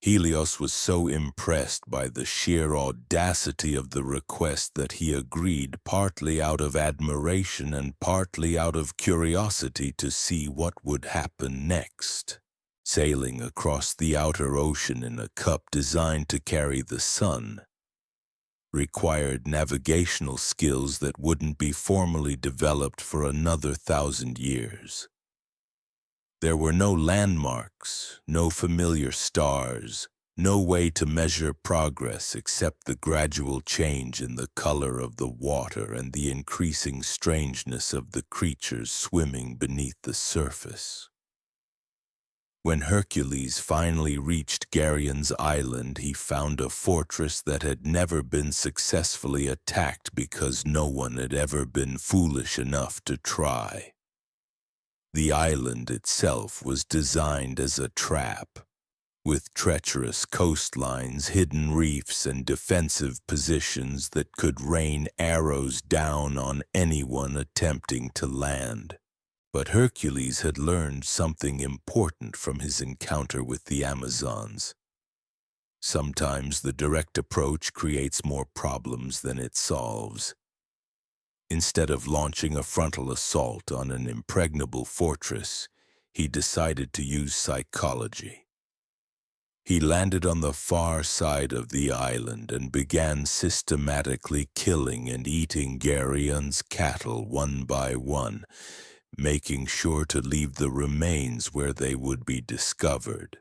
Helios was so impressed by the sheer audacity of the request that he agreed, partly out of admiration and partly out of curiosity to see what would happen next. Sailing across the outer ocean in a cup designed to carry the sun required navigational skills that wouldn't be formally developed for another 1,000 years. There were no landmarks, no familiar stars, no way to measure progress except the gradual change in the color of the water and the increasing strangeness of the creatures swimming beneath the surface. When Hercules finally reached Geryon's island, he found a fortress that had never been successfully attacked because no one had ever been foolish enough to try. The island itself was designed as a trap, with treacherous coastlines, hidden reefs, and defensive positions that could rain arrows down on anyone attempting to land. But Hercules had learned something important from his encounter with the Amazons. Sometimes the direct approach creates more problems than it solves. Instead of launching a frontal assault on an impregnable fortress, he decided to use psychology. He landed on the far side of the island and began systematically killing and eating Geryon's cattle one by one, making sure to leave the remains where they would be discovered.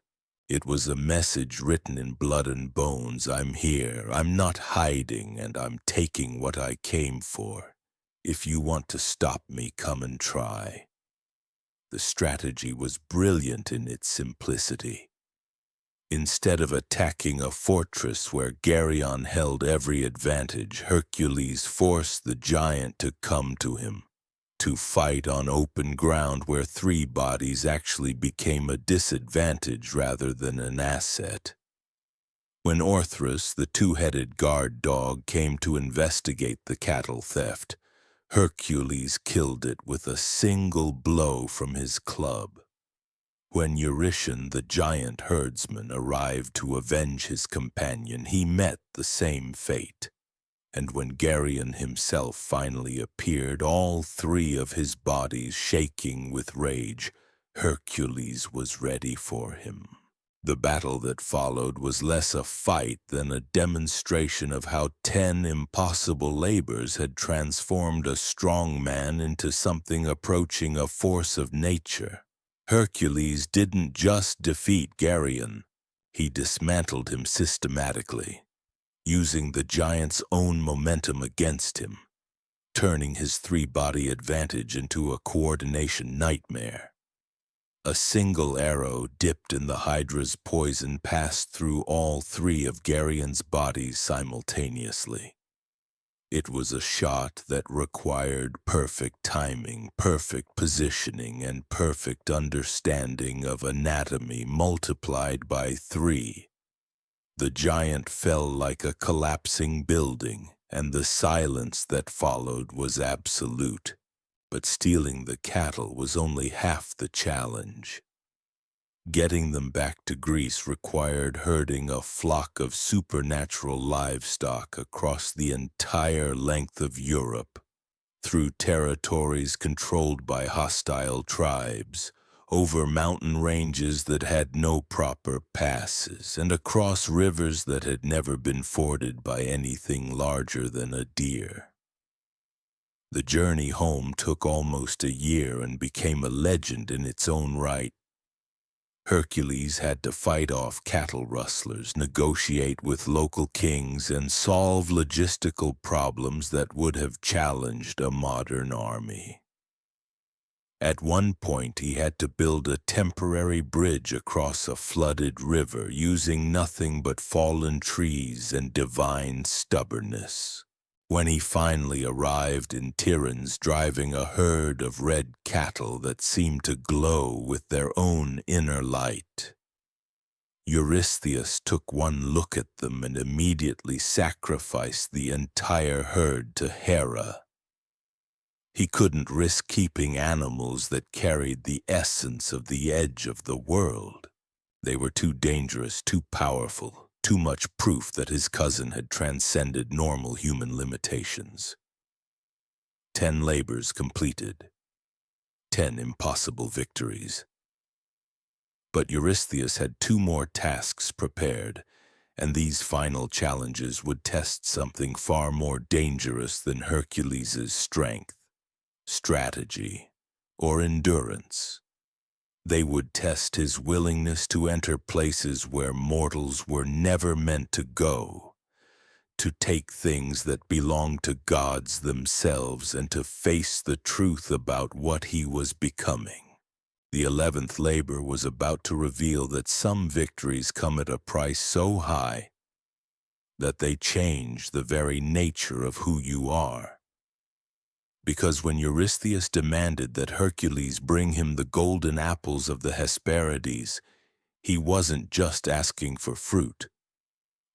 It was a message written in blood and bones. I'm here, I'm not hiding, and I'm taking what I came for. If you want to stop me, come and try. The strategy was brilliant in its simplicity. Instead of attacking a fortress where Geryon held every advantage, Hercules forced the giant to come to him, to fight on open ground where three bodies actually became a disadvantage rather than an asset. When Orthrus, the two-headed guard dog, came to investigate the cattle theft, Hercules killed it with a single blow from his club. When Eurytion, the giant herdsman, arrived to avenge his companion, he met the same fate. And when Geryon himself finally appeared, all three of his bodies shaking with rage, Hercules was ready for him. The battle that followed was less a fight than a demonstration of how 10 impossible labors had transformed a strong man into something approaching a force of nature. Hercules didn't just defeat Geryon, he dismantled him systematically, using the giant's own momentum against him, turning his three-body advantage into a coordination nightmare. A single arrow dipped in the Hydra's poison passed through all three of Geryon's bodies simultaneously. It was a shot that required perfect timing, perfect positioning, and perfect understanding of anatomy multiplied by 3. The giant fell like a collapsing building, and the silence that followed was absolute. But stealing the cattle was only half the challenge. Getting them back to Greece required herding a flock of supernatural livestock across the entire length of Europe, through territories controlled by hostile tribes, over mountain ranges that had no proper passes, and across rivers that had never been forded by anything larger than a deer. The journey home took almost a year and became a legend in its own right. Hercules had to fight off cattle rustlers, negotiate with local kings, and solve logistical problems that would have challenged a modern army. At one point, he had to build a temporary bridge across a flooded river using nothing but fallen trees and divine stubbornness. When he finally arrived in Tiryns driving a herd of red cattle that seemed to glow with their own inner light, Eurystheus took one look at them and immediately sacrificed the entire herd to Hera. He couldn't risk keeping animals that carried the essence of the edge of the world. They were too dangerous, too powerful. Too much proof that his cousin had transcended normal human limitations. 10 labors completed. 10 impossible victories. But Eurystheus had 2 more tasks prepared, and these final challenges would test something far more dangerous than Hercules' strength, strategy, or endurance. They would test his willingness to enter places where mortals were never meant to go, to take things that belonged to gods themselves and to face the truth about what he was becoming. The 11th labor was about to reveal that some victories come at a price so high that they change the very nature of who you are. Because when Eurystheus demanded that Hercules bring him the golden apples of the Hesperides, he wasn't just asking for fruit.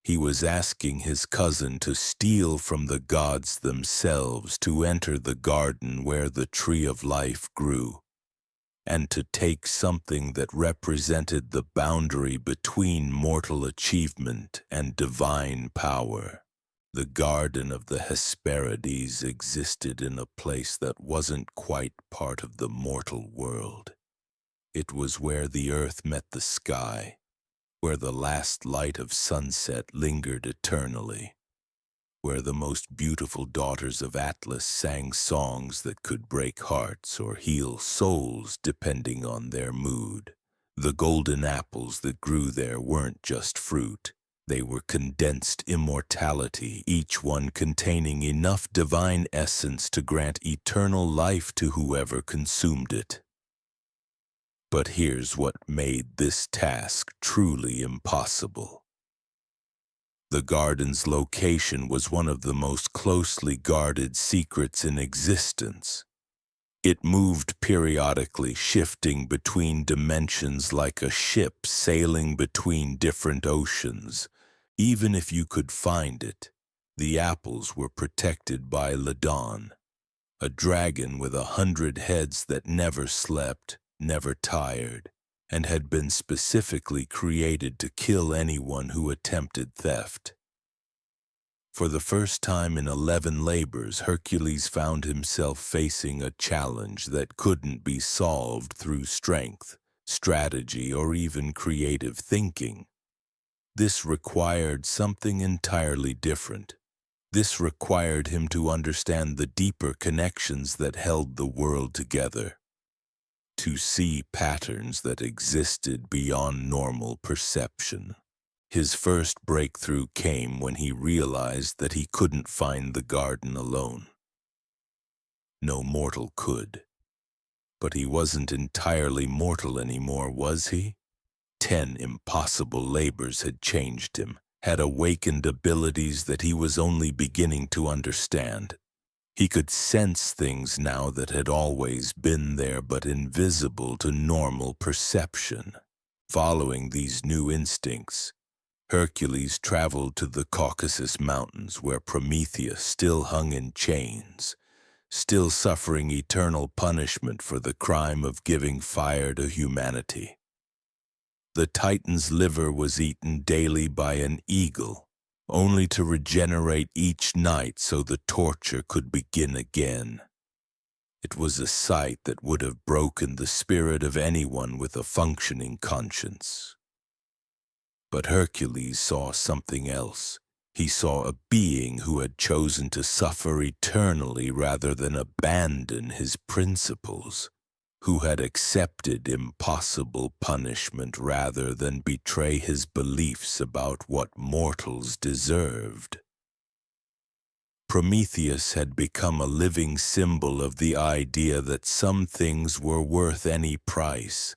He was asking his cousin to steal from the gods themselves to enter the garden where the tree of life grew. and to take something that represented the boundary between mortal achievement and divine power. The Garden of the Hesperides existed in a place that wasn't quite part of the mortal world. It was where the earth met the sky, where the last light of sunset lingered eternally, where the most beautiful daughters of Atlas sang songs that could break hearts or heal souls depending on their mood. The golden apples that grew there weren't just fruit. They were condensed immortality, each one containing enough divine essence to grant eternal life to whoever consumed it. But here's what made this task truly impossible. The garden's location was one of the most closely guarded secrets in existence. It moved periodically, shifting between dimensions like a ship sailing between different oceans. Even if you could find it, the apples were protected by Ladon, a dragon with 100 heads that never slept, never tired, and had been specifically created to kill anyone who attempted theft. For the first time in 11 labors, Hercules found himself facing a challenge that couldn't be solved through strength, strategy, or even creative thinking. This required something entirely different. This required him to understand the deeper connections that held the world together, to see patterns that existed beyond normal perception. His first breakthrough came when he realized that he couldn't find the garden alone. No mortal could. But he wasn't entirely mortal anymore, was he? 10 impossible labors had changed him, had awakened abilities that he was only beginning to understand. He could sense things now that had always been there but invisible to normal perception. Following these new instincts, Hercules traveled to the Caucasus Mountains where Prometheus still hung in chains, still suffering eternal punishment for the crime of giving fire to humanity. The Titan's liver was eaten daily by an eagle, only to regenerate each night so the torture could begin again. It was a sight that would have broken the spirit of anyone with a functioning conscience. But Hercules saw something else. He saw a being who had chosen to suffer eternally rather than abandon his principles, who had accepted impossible punishment rather than betray his beliefs about what mortals deserved. Prometheus had become a living symbol of the idea that some things were worth any price.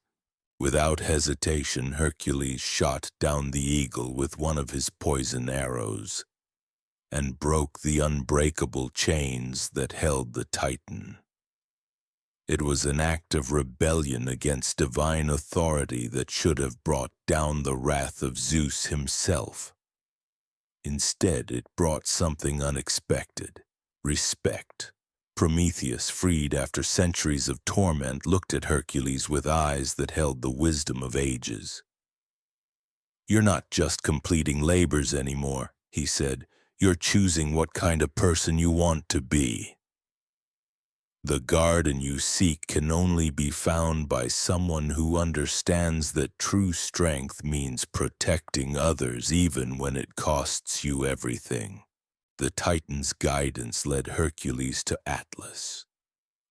Without hesitation, Hercules shot down the eagle with one of his poison arrows and broke the unbreakable chains that held the Titan. It was an act of rebellion against divine authority that should have brought down the wrath of Zeus himself. Instead, it brought something unexpected: respect. Prometheus, freed after centuries of torment, looked at Hercules with eyes that held the wisdom of ages. "You're not just completing labors anymore," he said. "You're choosing what kind of person you want to be. The garden you seek can only be found by someone who understands that true strength means protecting others even when it costs you everything." The Titan's guidance led Hercules to Atlas,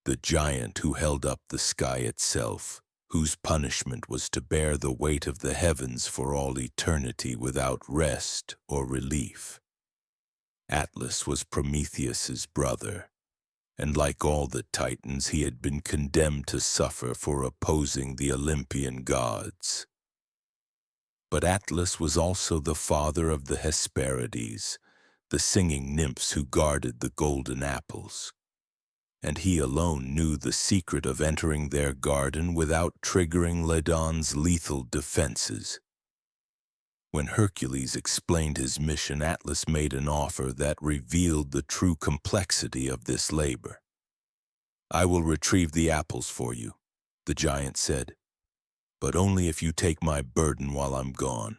the giant who held up the sky itself, whose punishment was to bear the weight of the heavens for all eternity without rest or relief. Atlas was Prometheus's brother, and like all the Titans, he had been condemned to suffer for opposing the Olympian gods. But Atlas was also the father of the Hesperides, the singing nymphs who guarded the golden apples. And he alone knew the secret of entering their garden without triggering Ladon's lethal defenses. When Hercules explained his mission, Atlas made an offer that revealed the true complexity of this labor. "I will retrieve the apples for you. the giant said, "but only if you take my burden while I'm gone.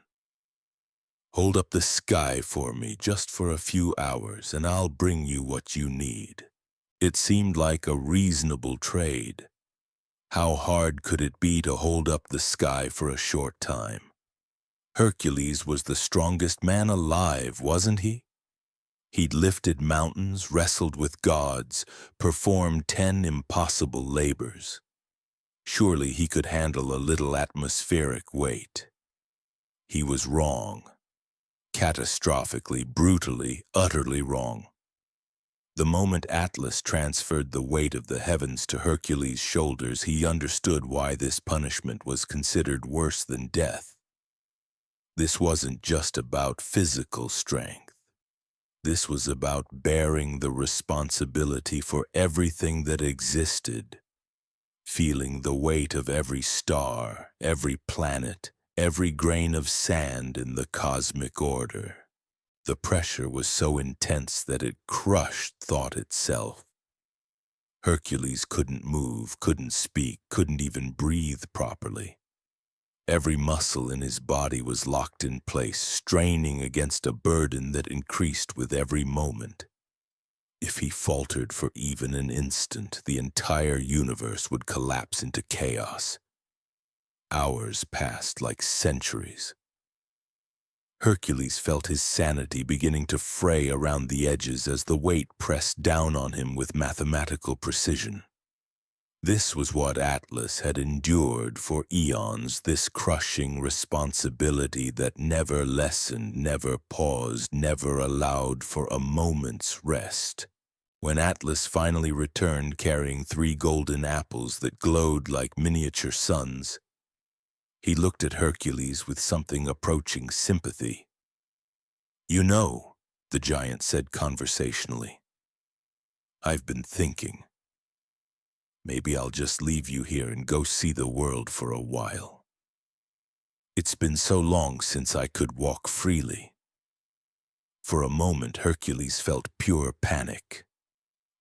Hold up the sky for me just for a few hours, and I'll bring you what you need." It seemed like a reasonable trade. How hard could it be to hold up the sky for a short time? Hercules was the strongest man alive, wasn't he? He'd lifted mountains, wrestled with gods, performed 10 impossible labors. Surely he could handle a little atmospheric weight. He was wrong. Catastrophically, brutally, utterly wrong. The moment Atlas transferred the weight of the heavens to Hercules' shoulders, he understood why this punishment was considered worse than death. This wasn't just about physical strength. This was about bearing the responsibility for everything that existed, feeling the weight of every star, every planet, every grain of sand in the cosmic order. The pressure was so intense that it crushed thought itself. Hercules couldn't move, couldn't speak, couldn't even breathe properly. Every muscle in his body was locked in place, straining against a burden that increased with every moment. If he faltered for even an instant, the entire universe would collapse into chaos. Hours passed like centuries. Hercules felt his sanity beginning to fray around the edges as the weight pressed down on him with mathematical precision. This was what Atlas had endured for eons, this crushing responsibility that never lessened, never paused, never allowed for a moment's rest. When Atlas finally returned carrying 3 golden apples that glowed like miniature suns, he looked at Hercules with something approaching sympathy. "You know," the giant said conversationally, "I've been thinking. Maybe I'll just leave you here and go see the world for a while. It's been so long since I could walk freely." For a moment, Hercules felt pure panic.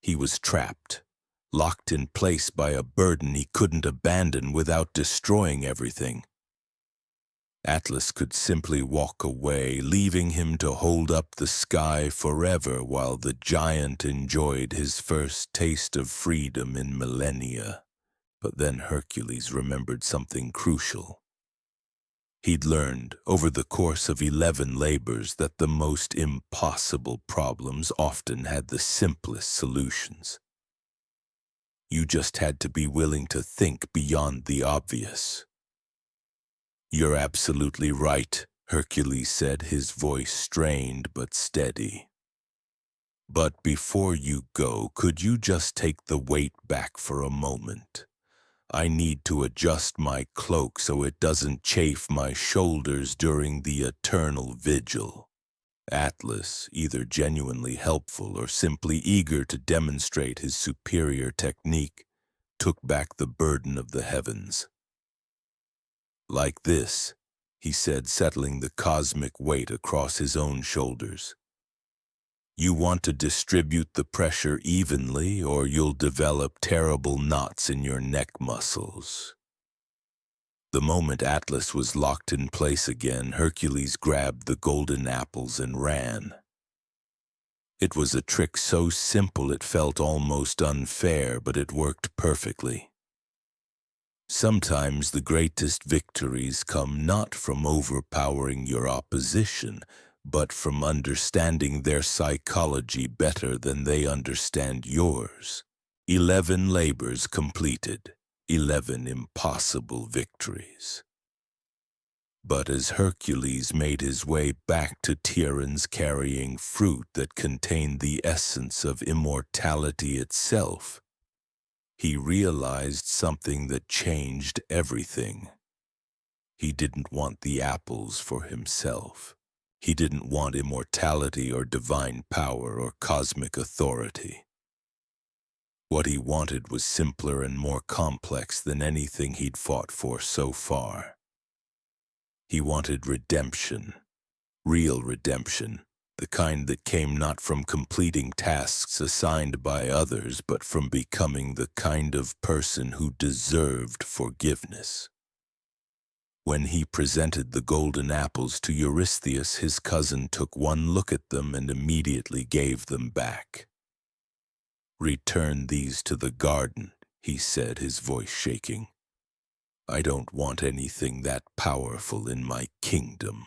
He was trapped, locked in place by a burden he couldn't abandon without destroying everything. Atlas could simply walk away, leaving him to hold up the sky forever while the giant enjoyed his first taste of freedom in millennia. But then Hercules remembered something crucial. He'd learned over the course of 11 labors that the most impossible problems often had the simplest solutions. You just had to be willing to think beyond the obvious. "You're absolutely right," Hercules said, his voice strained but steady. "But before you go, could you just take the weight back for a moment? I need to adjust my cloak so it doesn't chafe my shoulders during the eternal vigil." Atlas, either genuinely helpful or simply eager to demonstrate his superior technique, took back the burden of the heavens. "Like this," he said, settling the cosmic weight across his own shoulders. "You want to distribute the pressure evenly, or you'll develop terrible knots in your neck muscles." The moment Atlas was locked in place again, Hercules grabbed the golden apples and ran. It was a trick so simple it felt almost unfair, but it worked perfectly. Sometimes the greatest victories come not from overpowering your opposition, but from understanding their psychology better than they understand yours. 11 labors completed, 11 impossible victories. But as Hercules made his way back to Tiryns carrying fruit that contained the essence of immortality itself, he realized something that changed everything. He didn't want the apples for himself. He didn't want immortality or divine power or cosmic authority. What he wanted was simpler and more complex than anything he'd fought for so far. He wanted redemption, real redemption, the kind that came not from completing tasks assigned by others, but from becoming the kind of person who deserved forgiveness. When he presented the golden apples to Eurystheus, his cousin took one look at them and immediately gave them back. "Return these to the garden," he said, his voice shaking. "I don't want anything that powerful in my kingdom.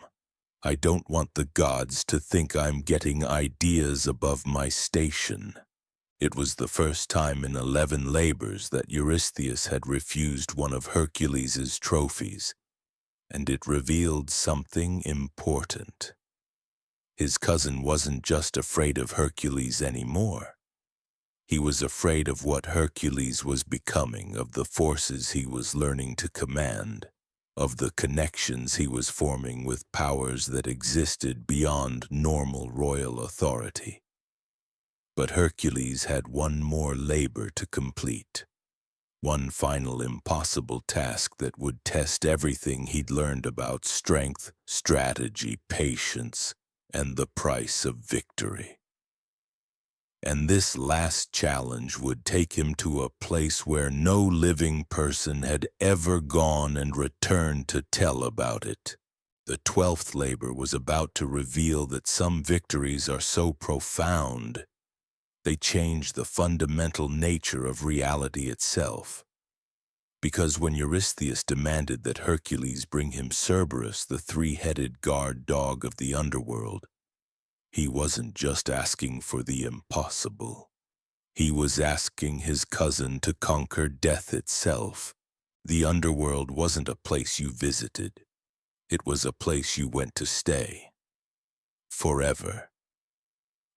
I don't want the gods to think I'm getting ideas above my station." It was the first time in 11 labors that Eurystheus had refused one of Hercules' trophies, and it revealed something important. His cousin wasn't just afraid of Hercules anymore. He was afraid of what Hercules was becoming, of the forces he was learning to command, of the connections he was forming with powers that existed beyond normal royal authority. But Hercules had one more labor to complete, one final impossible task that would test everything he'd learned about strength, strategy, patience, and the price of victory. And this last challenge would take him to a place where no living person had ever gone and returned to tell about it. The 12th labor was about to reveal that some victories are so profound, they change the fundamental nature of reality itself. Because when Eurystheus demanded that Hercules bring him Cerberus, the three-headed guard dog of the underworld, he wasn't just asking for the impossible. He was asking his cousin to conquer death itself. The underworld wasn't a place you visited. It was a place you went to stay. Forever.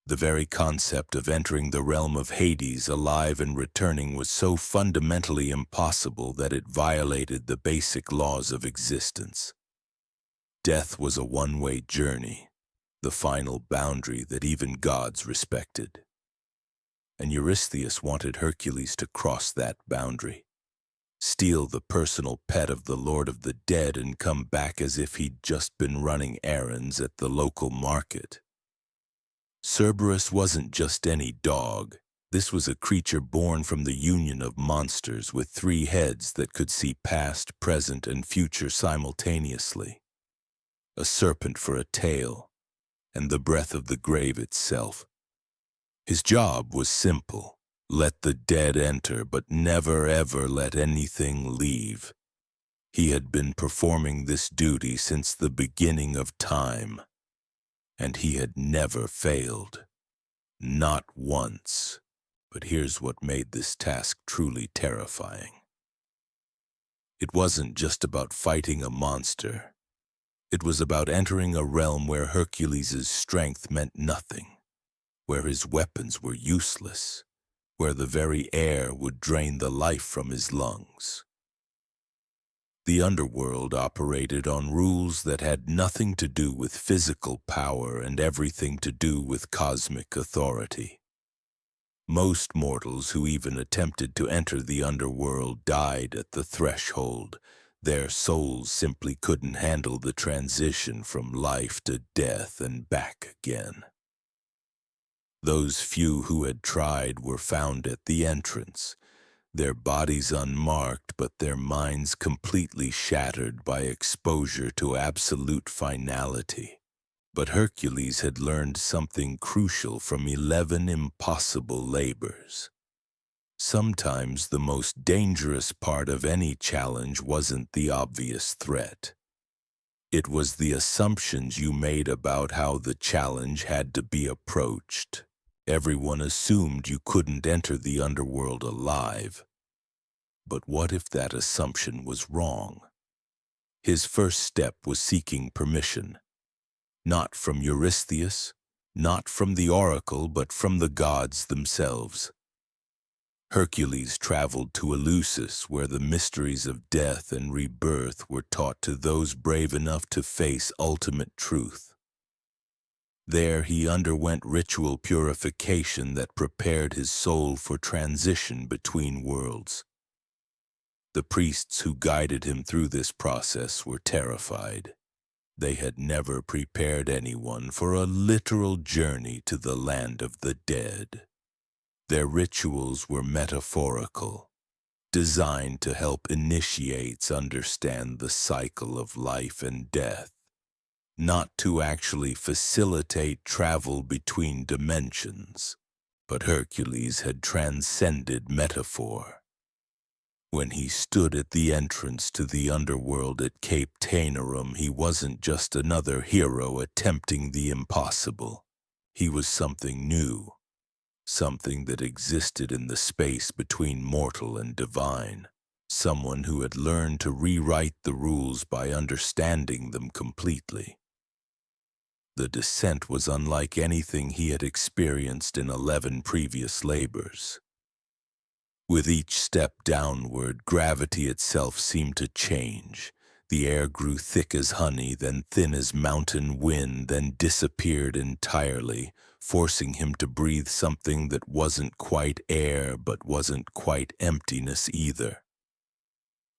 The very concept of entering the realm of Hades alive and returning was so fundamentally impossible that it violated the basic laws of existence. Death was a one-way journey, the final boundary that even gods respected. And Eurystheus wanted Hercules to cross that boundary, steal the personal pet of the Lord of the Dead and come back as if he'd just been running errands at the local market. Cerberus wasn't just any dog. This was a creature born from the union of monsters with 3 heads that could see past, present, and future simultaneously. A serpent for a tail, and the breath of the grave itself. His job was simple: let the dead enter, but never ever let anything leave. He had been performing this duty since the beginning of time, and he had never failed. Not once. But here's what made this task truly terrifying. It wasn't just about fighting a monster. It was about entering a realm where Hercules' strength meant nothing, where his weapons were useless, where the very air would drain the life from his lungs. The underworld operated on rules that had nothing to do with physical power and everything to do with cosmic authority. Most mortals who even attempted to enter the underworld died at the threshold. Their souls simply couldn't handle the transition from life to death and back again. Those few who had tried were found at the entrance, their bodies unmarked but their minds completely shattered by exposure to absolute finality. But Hercules had learned something crucial from 11 impossible labors. Sometimes the most dangerous part of any challenge wasn't the obvious threat. It was the assumptions you made about how the challenge had to be approached. Everyone assumed you couldn't enter the underworld alive. But what if that assumption was wrong? His first step was seeking permission. Not from Eurystheus, not from the oracle, but from the gods themselves. Hercules traveled to Eleusis, where the mysteries of death and rebirth were taught to those brave enough to face ultimate truth. There he underwent ritual purification that prepared his soul for transition between worlds. The priests who guided him through this process were terrified. They had never prepared anyone for a literal journey to the land of the dead. Their rituals were metaphorical, designed to help initiates understand the cycle of life and death, not to actually facilitate travel between dimensions. But Hercules had transcended metaphor. When he stood at the entrance to the underworld at Cape Tainarum, he wasn't just another hero attempting the impossible. He was something new, something that existed in the space between mortal and divine, someone who had learned to rewrite the rules by understanding them completely. The descent was unlike anything he had experienced in 11 previous labors. With each step downward, gravity itself seemed to change. The air grew thick as honey, then thin as mountain wind, then disappeared entirely, forcing him to breathe something that wasn't quite air but wasn't quite emptiness either.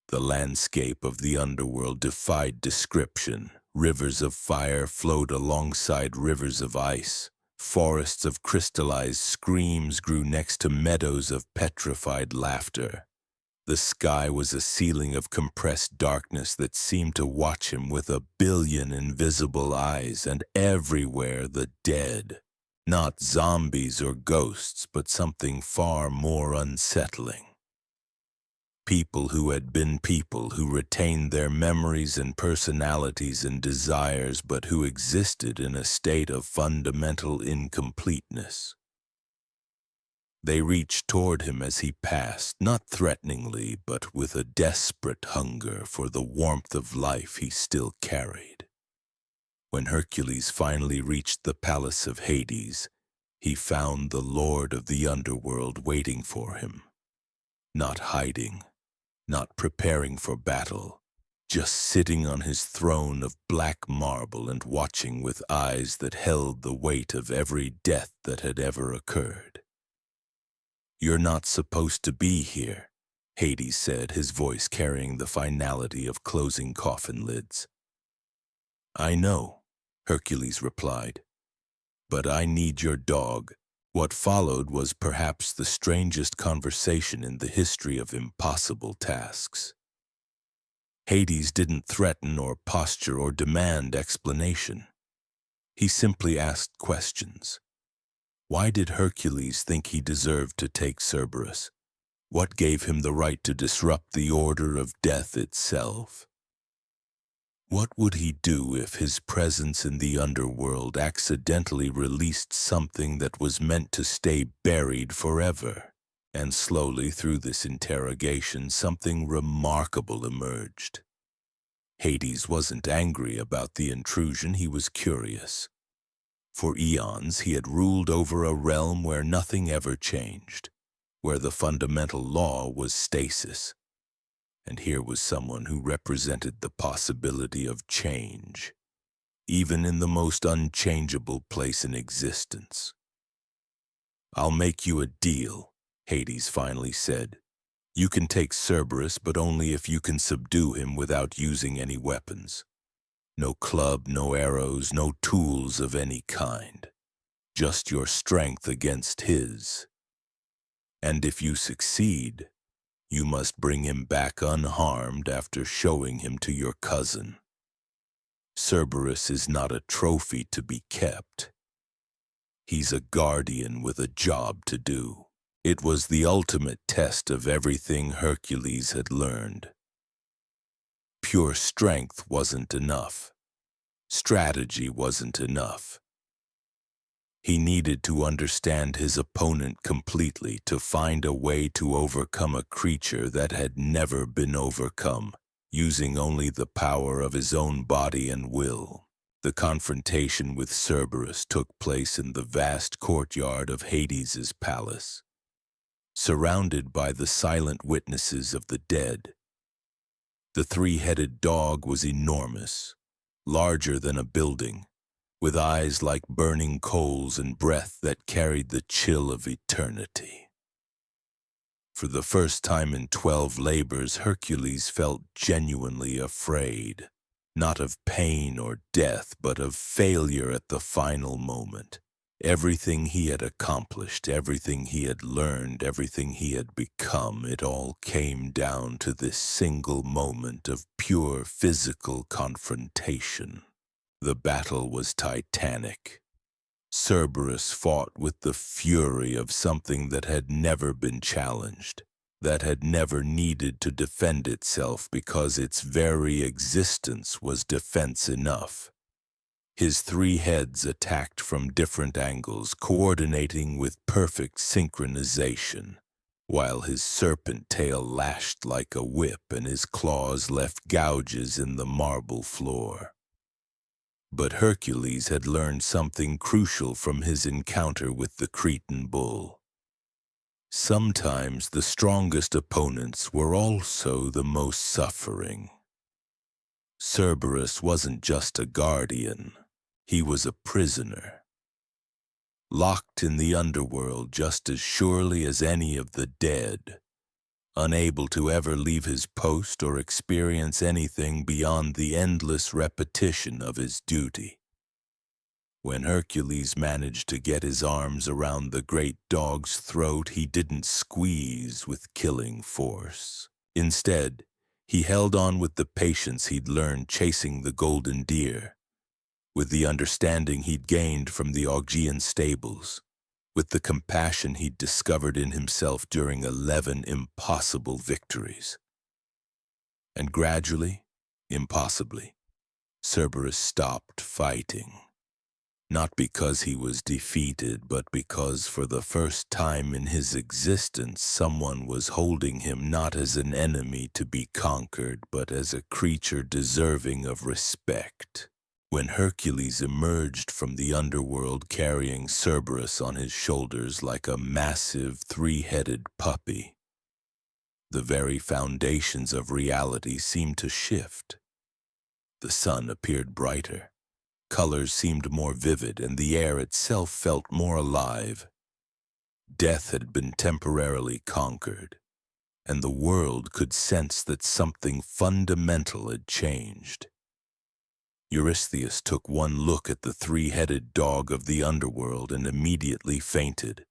The landscape of the underworld defied description. Rivers of fire flowed alongside rivers of ice. Forests of crystallized screams grew next to meadows of petrified laughter. The sky was a ceiling of compressed darkness that seemed to watch him with 1 billion invisible eyes, and everywhere the dead. Not zombies or ghosts, but something far more unsettling. People who had been people, who retained their memories and personalities and desires, but who existed in a state of fundamental incompleteness. They reached toward him as he passed, not threateningly, but with a desperate hunger for the warmth of life he still carried. When Hercules finally reached the palace of Hades, he found the Lord of the underworld waiting for him, not hiding, not preparing for battle, just sitting on his throne of black marble and watching with eyes that held the weight of every death that had ever occurred. "You're not supposed to be here," Hades said, his voice carrying the finality of closing coffin lids. "I know," Hercules replied, "but I need your dog." What followed was perhaps the strangest conversation in the history of impossible tasks. Hades didn't threaten or posture or demand explanation. He simply asked questions. Why did Hercules think he deserved to take Cerberus? What gave him the right to disrupt the order of death itself? What would he do if his presence in the underworld accidentally released something that was meant to stay buried forever? And slowly through this interrogation, something remarkable emerged. Hades wasn't angry about the intrusion, he was curious. For eons, he had ruled over a realm where nothing ever changed, where the fundamental law was stasis. And here was someone who represented the possibility of change, even in the most unchangeable place in existence. "I'll make you a deal," Hades finally said. "You can take Cerberus, but only if you can subdue him without using any weapons. No club, no arrows, no tools of any kind. Just your strength against his. And if you succeed, you must bring him back unharmed after showing him to your cousin. Cerberus is not a trophy to be kept. He's a guardian with a job to do." It was the ultimate test of everything Hercules had learned. Pure strength wasn't enough. Strategy wasn't enough. He needed to understand his opponent completely, to find a way to overcome a creature that had never been overcome, using only the power of his own body and will. The confrontation with Cerberus took place in the vast courtyard of Hades's palace, surrounded by the silent witnesses of the dead. The three-headed dog was enormous, larger than a building, with eyes like burning coals and breath that carried the chill of eternity. For the first time in 12 labors, Hercules felt genuinely afraid. not of pain or death, but of failure at the final moment. Everything he had accomplished, everything he had learned, everything he had become, it all came down to this single moment of pure physical confrontation. The battle was titanic. Cerberus fought with the fury of something that had never been challenged, that had never needed to defend itself because its very existence was defense enough. His three heads attacked from different angles, coordinating with perfect synchronization, while his serpent tail lashed like a whip and his claws left gouges in the marble floor. But Hercules had learned something crucial from his encounter with the Cretan bull. Sometimes the strongest opponents were also the most suffering. Cerberus wasn't just a guardian. He was a prisoner, locked in the underworld just as surely as any of the dead, unable to ever leave his post or experience anything beyond the endless repetition of his duty. When Hercules managed to get his arms around the great dog's throat, he didn't squeeze with killing force. Instead, he held on with the patience he'd learned chasing the golden deer, with the understanding he'd gained from the Augean stables, with the compassion he'd discovered in himself during 11 impossible victories. And gradually, impossibly, Cerberus stopped fighting. Not because he was defeated, but because for the first time in his existence, someone was holding him not as an enemy to be conquered, but as a creature deserving of respect. When Hercules emerged from the underworld carrying Cerberus on his shoulders like a massive three-headed puppy, the very foundations of reality seemed to shift. The sun appeared brighter. Colors seemed more vivid, and the air itself felt more alive. Death had been temporarily conquered, and the world could sense that something fundamental had changed. Eurystheus took one look at the three-headed dog of the underworld and immediately fainted.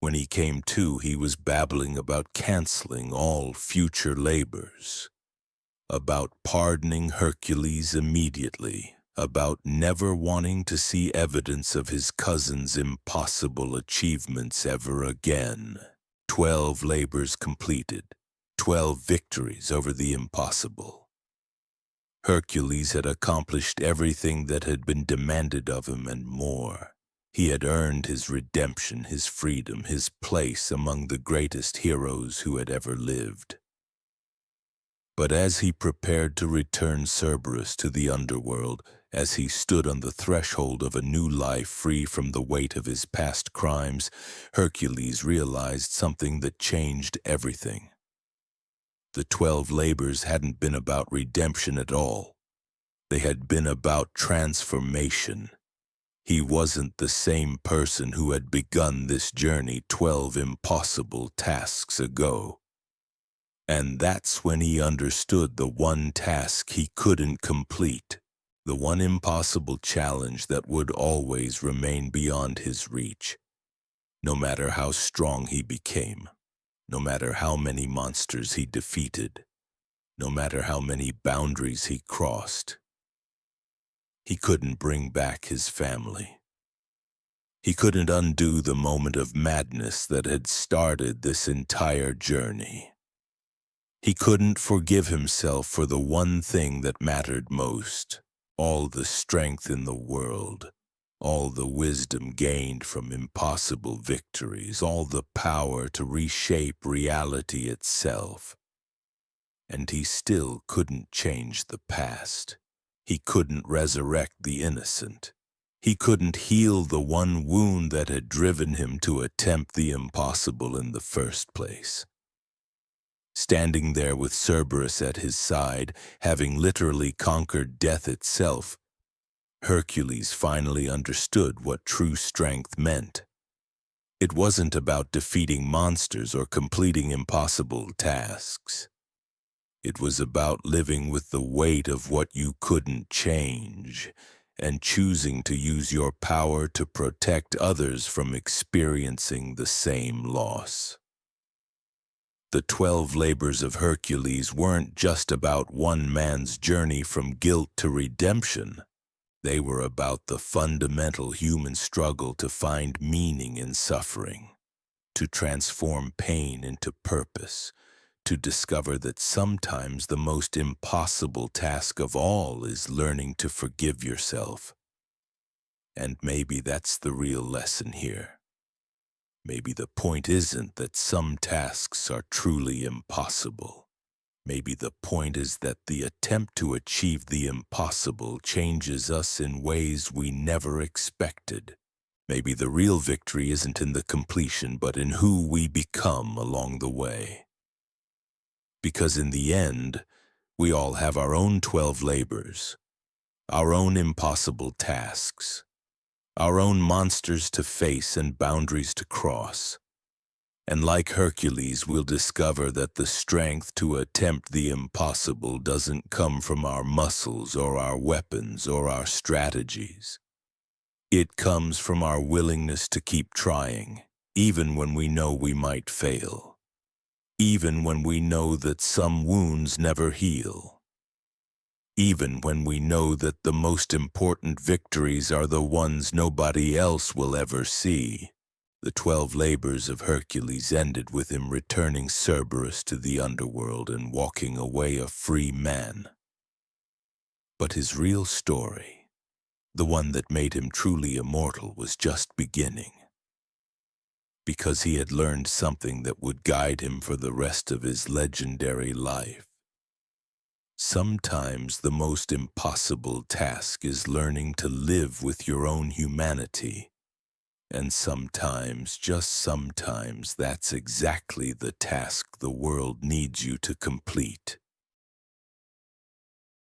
When he came to, he was babbling about canceling all future labors, about pardoning Hercules immediately, about never wanting to see evidence of his cousin's impossible achievements ever again. 12 labors completed, 12 victories over the impossible. Hercules had accomplished everything that had been demanded of him and more. He had earned his redemption, his freedom, his place among the greatest heroes who had ever lived. But as he prepared to return Cerberus to the underworld, as he stood on the threshold of a new life free from the weight of his past crimes, Hercules realized something that changed everything. The 12 labors hadn't been about redemption at all. They had been about transformation. He wasn't the same person who had begun this journey 12 impossible tasks ago. And that's when he understood the one task he couldn't complete, the one impossible challenge that would always remain beyond his reach, no matter how strong he became, no matter how many monsters he defeated, no matter how many boundaries he crossed. He couldn't bring back his family. He couldn't undo the moment of madness that had started this entire journey. He couldn't forgive himself for the one thing that mattered most, all the strength in the world, all the wisdom gained from impossible victories, all the power to reshape reality itself. And he still couldn't change the past. He couldn't resurrect the innocent. He couldn't heal the one wound that had driven him to attempt the impossible in the first place. Standing there with Cerberus at his side, having literally conquered death itself, Hercules finally understood what true strength meant. It wasn't about defeating monsters or completing impossible tasks. It was about living with the weight of what you couldn't change and choosing to use your power to protect others from experiencing the same loss. The 12 labors of Hercules weren't just about one man's journey from guilt to redemption. They were about the fundamental human struggle to find meaning in suffering, to transform pain into purpose, to discover that sometimes the most impossible task of all is learning to forgive yourself. And maybe that's the real lesson here. Maybe the point isn't that some tasks are truly impossible. Maybe the point is that the attempt to achieve the impossible changes us in ways we never expected. Maybe the real victory isn't in the completion, but in who we become along the way. Because in the end, we all have our own 12 labors, our own impossible tasks, our own monsters to face and boundaries to cross. And like Hercules, we'll discover that the strength to attempt the impossible doesn't come from our muscles or our weapons or our strategies. It comes from our willingness to keep trying, even when we know we might fail, even when we know that some wounds never heal, even when we know that the most important victories are the ones nobody else will ever see. The 12 labors of Hercules ended with him returning Cerberus to the underworld and walking away a free man. But his real story, the one that made him truly immortal, was just beginning. Because he had learned something that would guide him for the rest of his legendary life. Sometimes the most impossible task is learning to live with your own humanity. And sometimes, just sometimes, that's exactly the task the world needs you to complete.